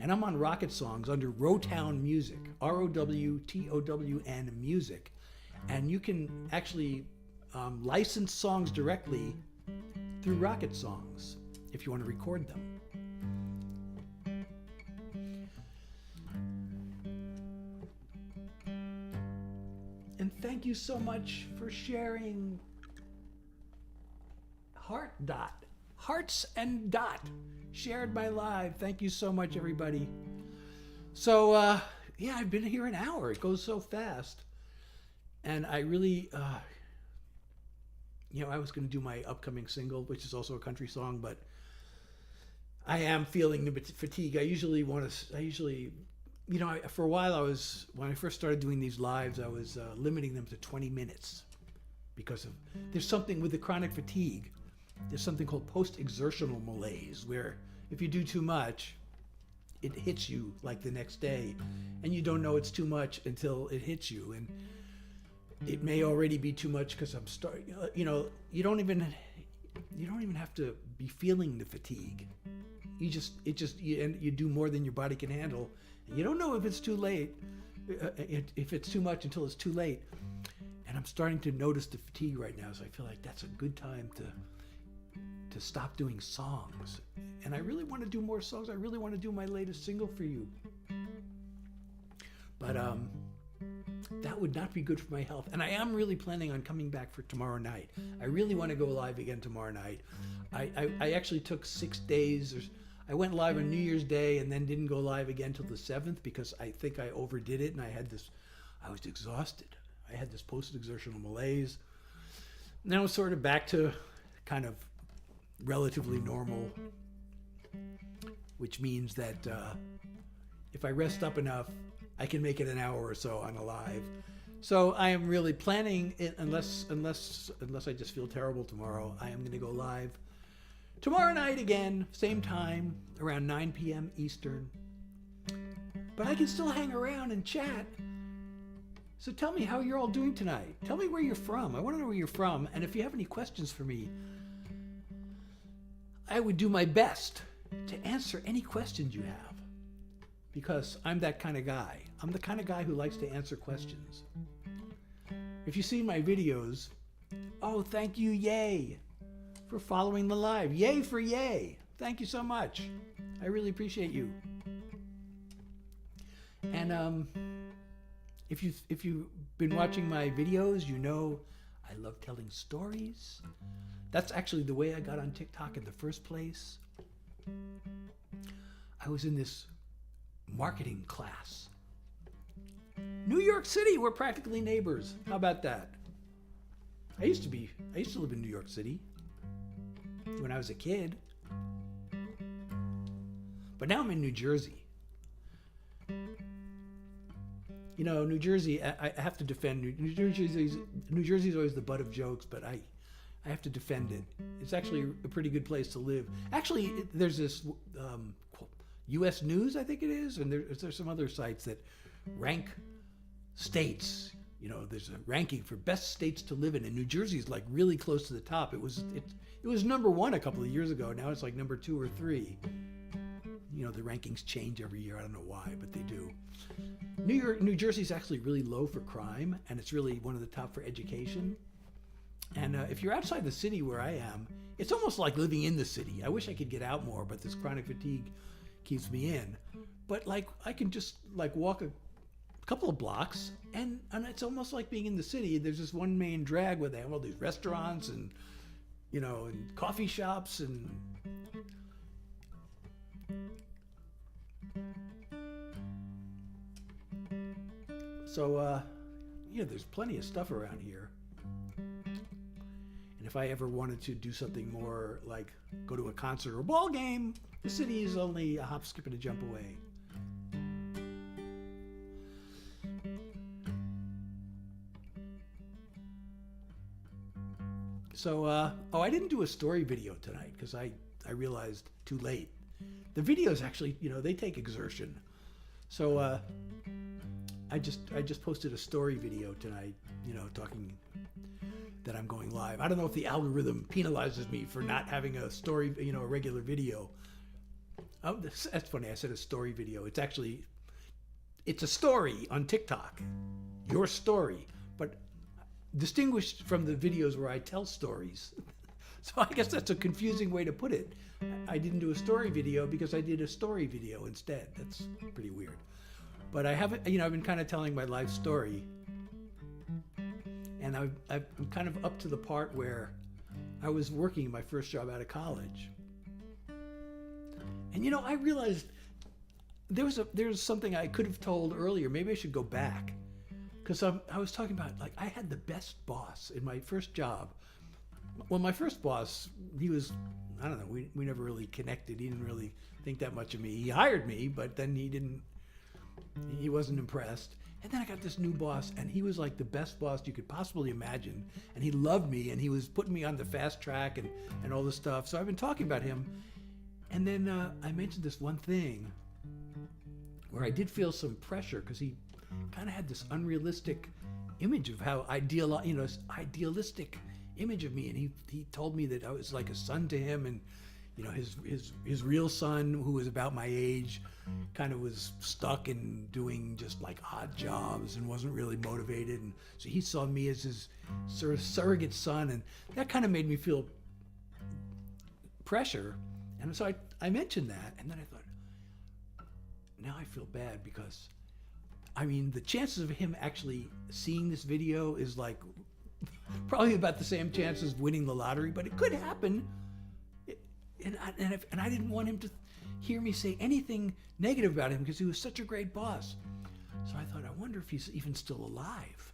And I'm on Rocket Songs under Rowtown Music, ROWTOWN Music. And you can actually license songs directly through Rocket Songs if you want to record them. And thank you so much for sharing Hearts and Dot shared my live. Thank you so much, everybody. So, I've been here an hour. It goes so fast. And I really, I was going to do my upcoming single, which is also a country song, but I am feeling the fatigue. For a while when I first started doing these lives, I was limiting them to 20 minutes because there's something with the chronic fatigue. There's something called post-exertional malaise, where if you do too much, it hits you like the next day, and you don't know it's too much until it hits you. And it may already be too much because I'm starting. You don't even have to be feeling the fatigue. you do more than your body can handle. And you don't know if it's too late, if it's too much until it's too late. And I'm starting to notice the fatigue right now, so I feel like that's a good time to stop doing songs. And I really want to do more songs. I really want to do my latest single for you. But that would not be good for my health. And I am really planning on coming back for tomorrow night. I really want to go live again tomorrow night. I actually took 6 days. I went live on New Year's Day and then didn't go live again till the 7th because I think I overdid it and I was exhausted. I had this post-exertional malaise. Now it's sort of back to kind of relatively normal, which means that if I rest up enough, I can make it an hour or so on a live. So I am really planning it, unless I just feel terrible tomorrow, I am going to go live tomorrow night again, same time, around 9 p.m. Eastern. But I can still hang around and chat. So tell me how you're all doing tonight. Tell me where you're from. I want to know where you're from. And if you have any questions for me, I would do my best to answer any questions you have. Because I'm that kind of guy. I'm the kind of guy who likes to answer questions. If you see my videos, oh, thank you, yay, for following the live. Yay for yay. Thank you so much. I really appreciate you. And if you've been watching my videos, you know I love telling stories. That's actually the way I got on TikTok in the first place. I was in this marketing class. New York City, we're practically neighbors. How about that? I used to live in New York City when I was a kid. But now I'm in New Jersey. You know, New Jersey, I have to defend New Jersey. New Jersey is always the butt of jokes, but I have to defend it. It's actually a pretty good place to live. Actually, there's this U.S. News, I think it is, and there's some other sites that rank states. You know, there's a ranking for best states to live in, and New Jersey is like really close to the top. It was number 1 a couple of years ago. Now it's like number 2 or 3. You know, the rankings change every year. I don't know why, but they do. New Jersey is actually really low for crime, and it's really one of the top for education. And if you're outside the city where I am, it's almost like living in the city. I wish I could get out more, but this chronic fatigue keeps me in. But like I can just like walk a couple of blocks, and it's almost like being in the city. There's this one main drag where they have all these restaurants and, you know, and coffee shops and. So, there's plenty of stuff around here. And if I ever wanted to do something more like go to a concert or a ball game, the city is only a hop, skip, and a jump away. So, I didn't do a story video tonight because I realized too late. The videos actually, they take exertion. So, I just posted a story video tonight, talking that I'm going live. I don't know if the algorithm penalizes me for not having a story, a regular video. Oh, that's funny. I said a story video. It's a story on TikTok, your story, but distinguished from the videos where I tell stories. So I guess that's a confusing way to put it. I didn't do a story video because I did a story video instead. That's pretty weird. But I haven't, I've been kind of telling my life story. And I'm kind of up to the part where I was working my first job out of college. And, I realized there's something I could have told earlier. Maybe I should go back. Because I was talking about, I had the best boss in my first job. Well, my first boss, he was, I don't know, we never really connected. He didn't really think that much of me. He hired me, but then he wasn't impressed. And then I got this new boss, and he was like the best boss you could possibly imagine. And he loved me, and he was putting me on the fast track and all this stuff. So I've been talking about him. And then I mentioned this one thing where I did feel some pressure because he kind of had this unrealistic image of how idealistic image of me. And he told me that I was like a son to him, and you know, his real son, who was about my age, kind of was stuck in doing just like odd jobs and wasn't really motivated. And so he saw me as his sort of surrogate son, and that kind of made me feel pressure. And so I mentioned that, and then I thought, now I feel bad because, I mean, the chances of him actually seeing this video is like probably about the same chances of winning the lottery, but it could happen. And I didn't want him to hear me say anything negative about him because he was such a great boss. So I thought, I wonder if he's even still alive.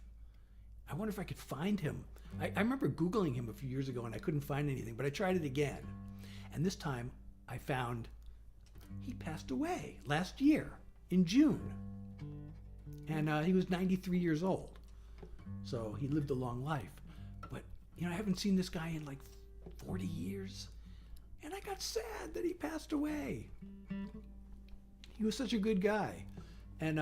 I wonder if I could find him. I remember Googling him a few years ago and I couldn't find anything, but I tried it again. And this time I found he passed away last year in June. And he was 93 years old. So he lived a long life. But, you know, I haven't seen this guy in like 40 years. And I got sad that he passed away. He was such a good guy. And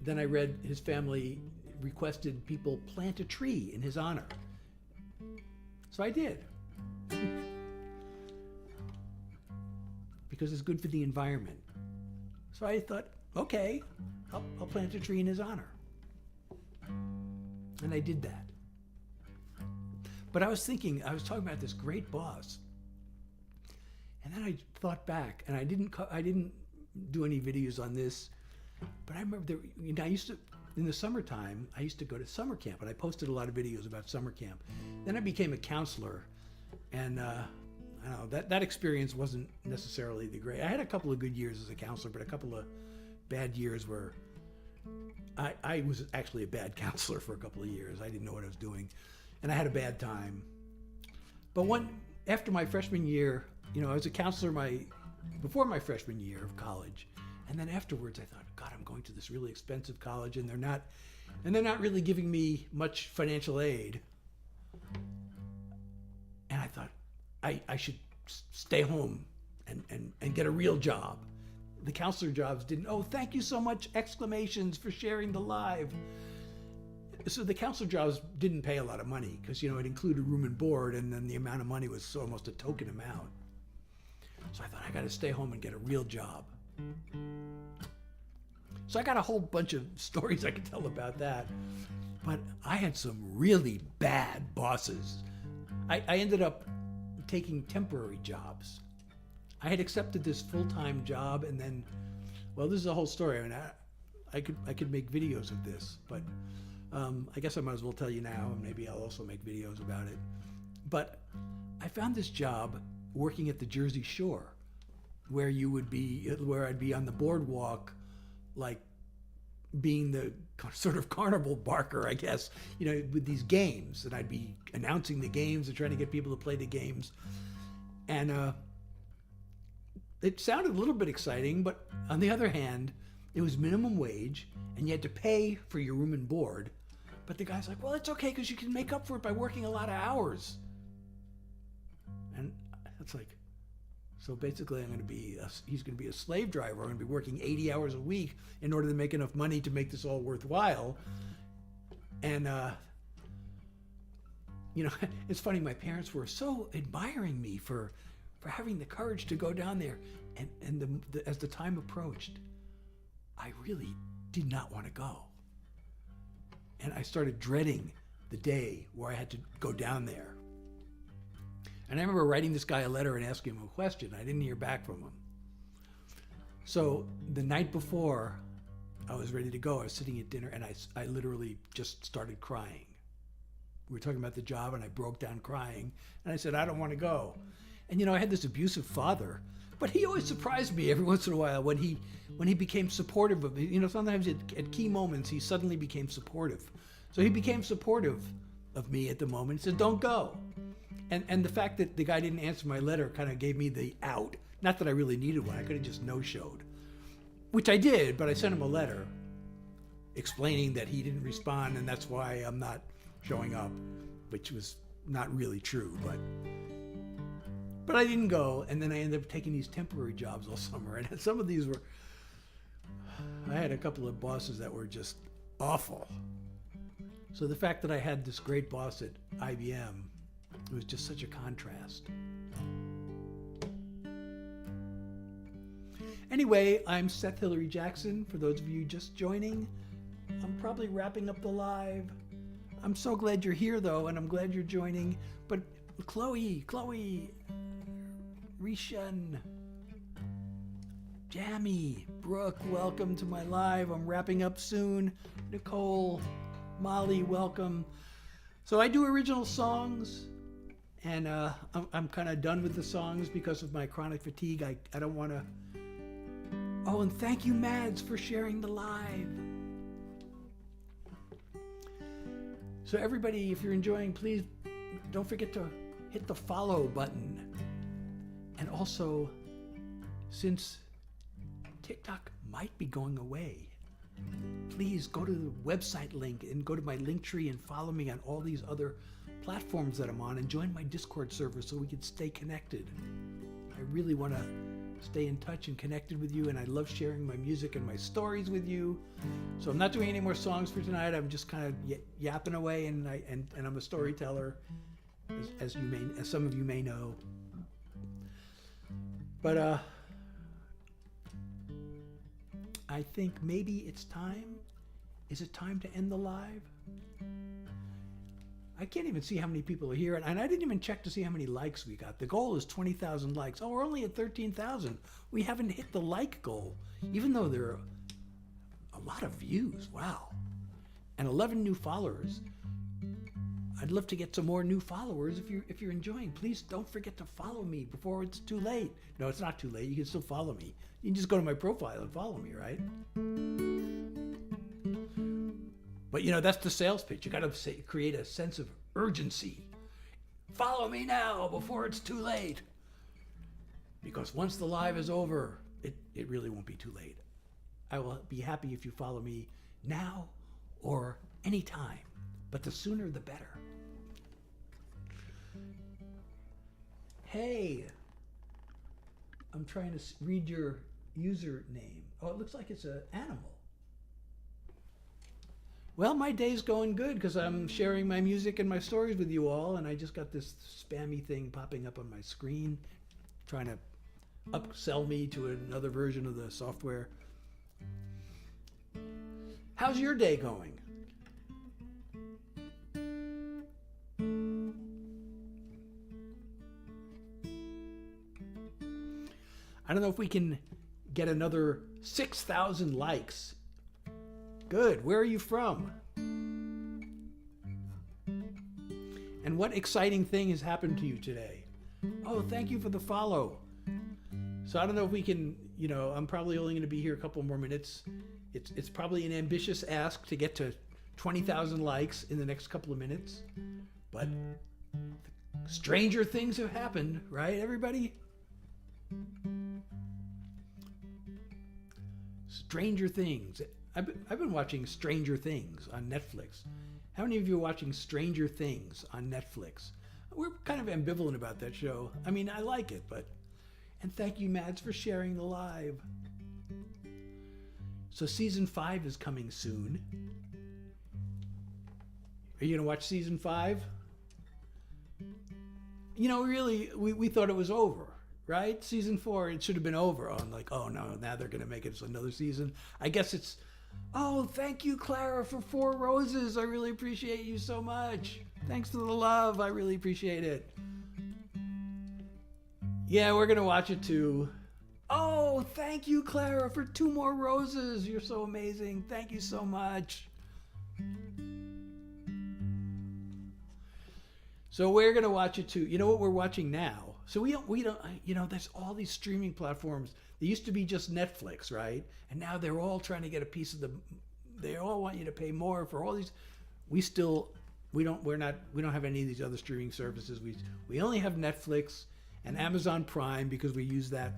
then I read his family requested people plant a tree in his honor. So I did. Because it's good for the environment. So I thought, okay, I'll plant a tree in his honor. And I did that. But I was talking about this great boss. And then I thought back, and I didn't do any videos on this, but I remember in the summertime, I used to go to summer camp, and I posted a lot of videos about summer camp. Then I became a counselor, and I don't know, that experience wasn't necessarily the great. I had a couple of good years as a counselor, but a couple of bad years where I was actually a bad counselor for a couple of years. I didn't know what I was doing, and I had a bad time. But after my freshman year, you know, I was a counselor before my freshman year of college, and then afterwards I thought, God, I'm going to this really expensive college, and they're not really giving me much financial aid. And I thought I should stay home and get a real job. The counselor jobs didn't. Oh, thank you so much! Exclamations for sharing the live. So the counselor jobs didn't pay a lot of money because, you know, it included room and board, and then the amount of money was almost a token amount. So I thought, I got to stay home and get a real job. So I got a whole bunch of stories I could tell about that. But I had some really bad bosses. I ended up taking temporary jobs. I had accepted this full-time job, and then, well, this is a whole story. I mean, I could make videos of this, but I guess I might as well tell you now, and maybe I'll also make videos about it. But I found this job working at the Jersey Shore, where I'd be on the boardwalk, like being the sort of carnival barker, I guess, you know, with these games, and I'd be announcing the games and trying to get people to play the games. And it sounded a little bit exciting, but on the other hand, it was minimum wage, and you had to pay for your room and board. But the guy's like, well, it's okay because you can make up for it by working a lot of hours. And it's like, so basically he's going to be a slave driver. I'm going to be working 80 hours a week in order to make enough money to make this all worthwhile. And, you know, it's funny, my parents were so admiring me for having the courage to go down there. And as the time approached, I really did not want to go. And I started dreading the day where I had to go down there. And I remember writing this guy a letter and asking him a question. I didn't hear back from him. So the night before I was ready to go, I was sitting at dinner, and I literally just started crying. We were talking about the job, and I broke down crying. And I said, I don't want to go. And, you know, I had this abusive father, but he always surprised me every once in a while when he became supportive of me. You know, sometimes at key moments, he suddenly became supportive. So he became supportive of me at the moment. He said, don't go. And the fact that the guy didn't answer my letter kind of gave me the out. Not that I really needed one. I could have just no-showed, which I did, but I sent him a letter explaining that he didn't respond, and that's why I'm not showing up, which was not really true, but I didn't go. And then I ended up taking these temporary jobs all summer, and some of these I had a couple of bosses that were just awful. So the fact that I had this great boss at IBM It was just such a contrast. Anyway, I'm Seth Hillary Jackson. For those of you just joining, I'm probably wrapping up the live. I'm so glad you're here, though, and I'm glad you're joining. But Chloe, Rishan, Jamie, Brooke, welcome to my live. I'm wrapping up soon. Nicole, Molly, welcome. So I do original songs, and I'm kind of done with the songs because of my chronic fatigue. I don't want to... Oh, and thank you, Mads, for sharing the live. So everybody, if you're enjoying, please don't forget to hit the follow button. And also, since TikTok might be going away, please go to the website link and go to my link tree and follow me on all these other platforms that I'm on and join my Discord server so we can stay connected. I really want to stay in touch and connected with you, and I love sharing my music and my stories with you. So I'm not doing any more songs for tonight. I'm just kind of yapping away, and I'm a storyteller, as some of you may know. But I think maybe it's time. Is it time to end the live? I can't even see how many people are here, and I didn't even check to see how many likes we got. The goal is 20,000 likes. Oh, we're only at 13,000. We haven't hit the like goal, even though there are a lot of views. Wow. And 11 new followers. I'd love to get some more new followers. If you're enjoying, please don't forget to follow me before it's too late. No, it's not too late. You can still follow me. You can just go to my profile and follow me, right? But that's the sales pitch. You got to create a sense of urgency. Follow me now before it's too late. Because once the live is over, it really won't be too late. I will be happy if you follow me now or anytime. But the sooner the better. Hey, I'm trying to read your username. Oh, it looks like it's an animal. Well, my day's going good because I'm sharing my music and my stories with you all, and I just got this spammy thing popping up on my screen trying to upsell me to another version of the software. How's your day going? I don't know if we can get another 6,000 likes. Good. Where are you from? And what exciting thing has happened to you today? Oh, thank you for the follow. So I don't know if we can, I'm probably only going to be here a couple more minutes. It's probably an ambitious ask to get to 20,000 likes in the next couple of minutes. But stranger things have happened, right, everybody? Stranger Things. I've been watching Stranger Things on Netflix. How many of you are watching Stranger Things on Netflix? We're kind of ambivalent about that show. I mean, I like it, but... And thank you, Mads, for sharing the live. So season 5 is coming soon. Are you going to watch season 5? Really, we thought it was over, right? Season 4, it should have been over. I'm like, oh no, now they're going to make it another season. I guess it's... Oh, thank you, Clara, for 4 roses. I really appreciate you so much. Thanks for the love. I really appreciate it. Yeah, we're going to watch it too. Oh, thank you, Clara, for 2 more roses. You're so amazing. Thank you so much. So we're going to watch it too. You know what we're watching now? So we don't, there's all these streaming platforms. They used to be just Netflix, right? And now they're all trying to get a piece of they all want you to pay more for all these. We don't have any of these other streaming services. We only have Netflix and Amazon Prime because we use that,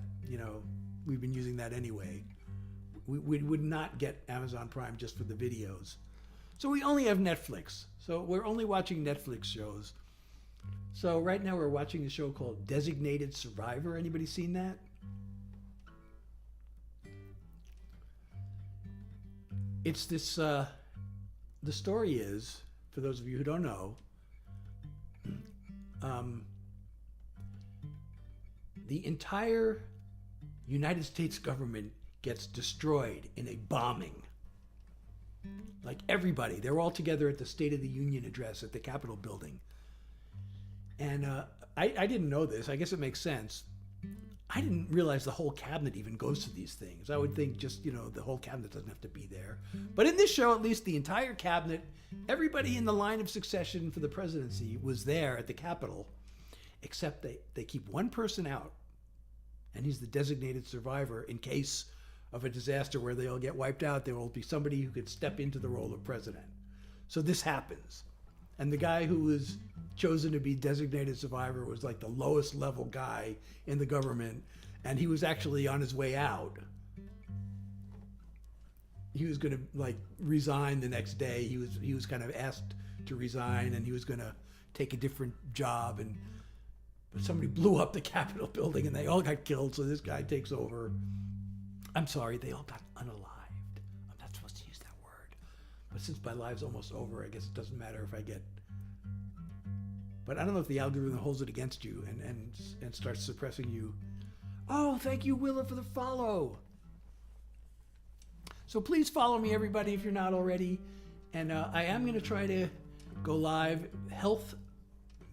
we've been using that anyway. We would not get Amazon Prime just for the videos. So we only have Netflix. So we're only watching Netflix shows. So right now we're watching a show called Designated Survivor. Anybody seen that? It's this, the story is, for those of you who don't know, the entire United States government gets destroyed in a bombing. Like everybody, they're all together at the State of the Union address at the Capitol building. And I didn't know this. I guess it makes sense. I didn't realize the whole cabinet even goes to these things. I would think just, the whole cabinet doesn't have to be there. But in this show, at least the entire cabinet, everybody in the line of succession for the presidency was there at the Capitol, except they keep one person out, and he's the designated survivor in case of a disaster where they all get wiped out. There will be somebody who could step into the role of president. So this happens. And the guy who was chosen to be designated survivor was like the lowest level guy in the government, and he was actually on his way out. He was going to resign the next day. He was kind of asked to resign, and he was going to take a different job, but somebody blew up the Capitol building and they all got killed, so this guy takes over. I'm sorry, they all got unalived. I'm not supposed to use that word. But since my life's almost over, I guess it doesn't matter if I get... But I don't know if the algorithm holds it against you and starts suppressing you. Oh, thank you, Willa, for the follow. So please follow me, everybody, if you're not already. And I am going to try to go live.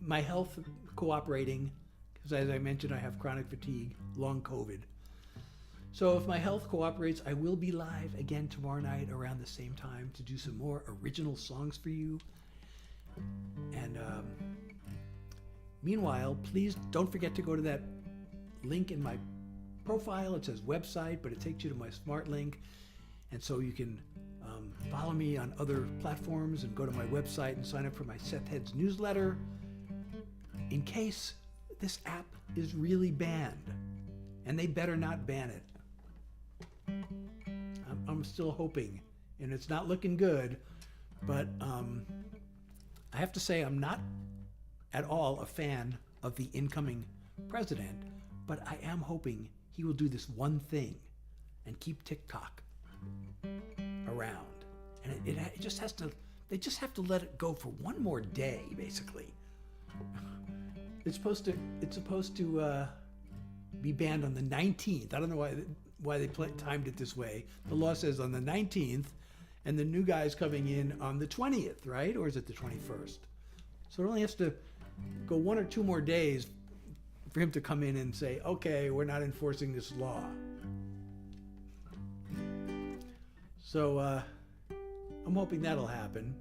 My health cooperating, because as I mentioned, I have chronic fatigue, long COVID. So if my health cooperates, I will be live again tomorrow night around the same time to do some more original songs for you. And meanwhile, please don't forget to go to that link in my profile. It says website, but it takes you to my smart link. And so you can follow me on other platforms and go to my website and sign up for my Seth Heads newsletter in case this app is really banned. And they better not ban it. I'm still hoping, and it's not looking good, but I have to say I'm not at all a fan of the incoming president, but I am hoping he will do this one thing and keep TikTok around. And it just has to, they just have to let it go for one more day, basically. It's supposed to be banned on the 19th. I don't know why they timed it this way. The law says on the 19th, and the new guy's coming in on the 20th, right? Or is it the 21st? So it only has to go 1 or 2 more days for him to come in and say, okay, we're not enforcing this law. So I'm hoping that'll happen.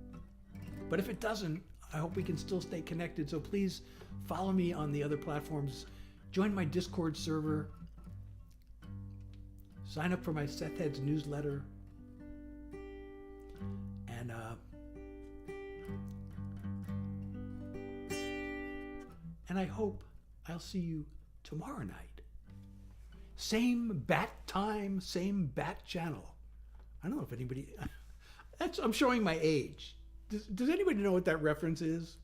But if it doesn't, I hope we can still stay connected. So please follow me on the other platforms. Join my Discord server. Sign up for my Seth Heads newsletter. And I hope I'll see you tomorrow night. Same bat time, same bat channel. I don't know if anybody... I'm showing my age. Does anybody know what that reference is?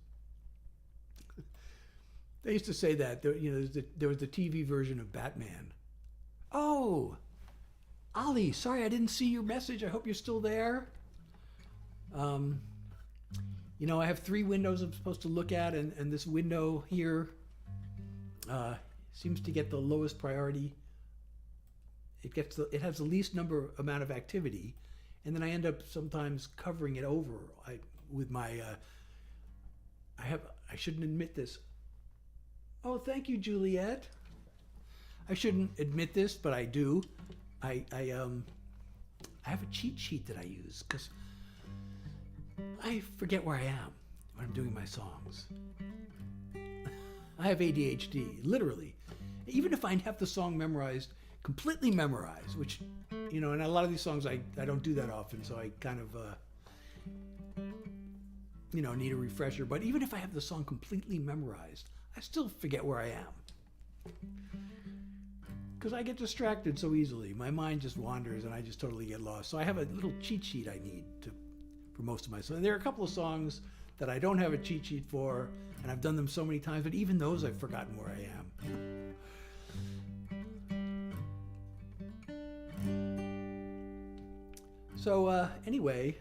They used to say that. There was the TV version of Batman. Oh, Ali, sorry I didn't see your message. I hope you're still there. I have 3 windows I'm supposed to look at, and this window here seems to get the lowest priority. It has the least amount of activity, and then I end up sometimes covering it over with my. I shouldn't admit this. Oh, thank you, Juliet. I shouldn't admit this, but I do. I have a cheat sheet that I use because I forget where I am when I'm doing my songs. I have ADHD, literally. Even if I have the song memorized, completely memorized, which, and a lot of these songs I don't do that often, so I kind of, need a refresher. But even if I have the song completely memorized, I still forget where I am. Because I get distracted so easily. My mind just wanders and I just totally get lost. So I have a little cheat sheet I need for most of my songs. There are a couple of songs that I don't have a cheat sheet for, and I've done them so many times, but even those I've forgotten where I am. So anyway.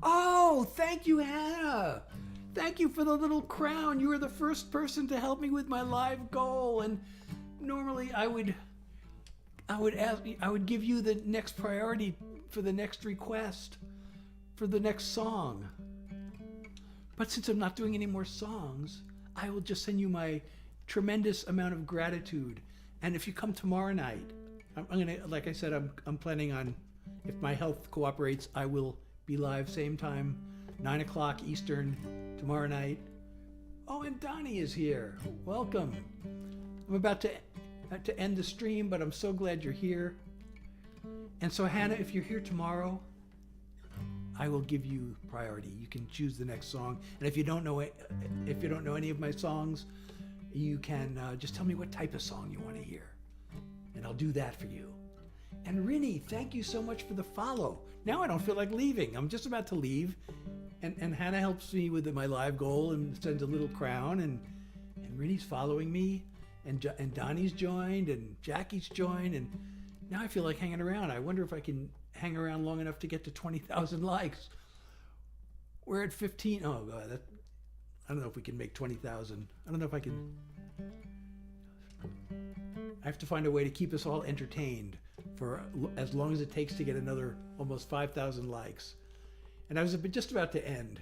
Oh, thank you, Hannah. Thank you for the little crown. You were the first person to help me with my live goal. And normally I would give you the next priority for the next request, for the next song. But since I'm not doing any more songs, I will just send you my tremendous amount of gratitude. And if you come tomorrow night, I'm gonna, like I said, I'm planning on, if my health cooperates, I will be live same time, 9 o'clock Eastern tomorrow night. Oh, and Donnie is here. Welcome. I'm about to end the stream, but I'm so glad you're here. And so Hannah, if you're here tomorrow, I will give you priority. You can choose the next song. And if you don't know any of my songs, you can just tell me what type of song you want to hear, and I'll do that for you. And Rinny, thank you so much for the follow. Now I don't feel like leaving. I'm just about to leave, and Hannah helps me with my live goal and sends a little crown, and Rinny's following me, and Donnie's joined, and Jackie's joined, and now I feel like hanging around. I wonder if I can hang around long enough to get to 20,000 likes. We're at 15. Oh God, I don't know if we can make 20,000. I don't know if I can. I have to find a way to keep us all entertained for as long as it takes to get another almost 5,000 likes. And I was just about to end.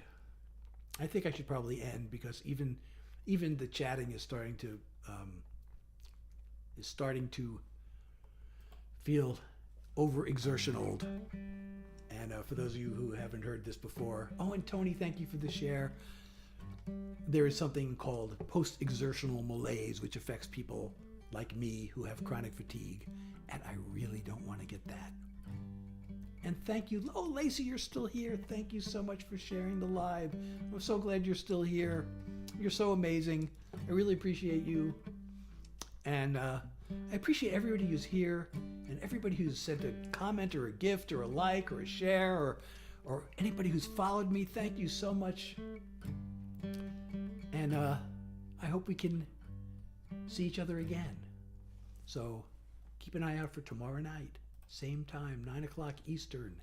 I think I should probably end because even the chatting is starting to feel overexertional. And for those of you who haven't heard this before, oh, and Tony, thank you for the share. There is something called post-exertional malaise, which affects people like me who have chronic fatigue, and I really don't want to get that. And thank you. Oh, Lacey, you're still here. Thank you so much for sharing the live. I'm so glad you're still here. You're so amazing. I really appreciate you. And I appreciate everybody who's here and everybody who's sent a comment or a gift or a like or a share or anybody who's followed me. Thank you so much. And I hope we can see each other again. So keep an eye out for tomorrow night. Same time, 9 o'clock Eastern.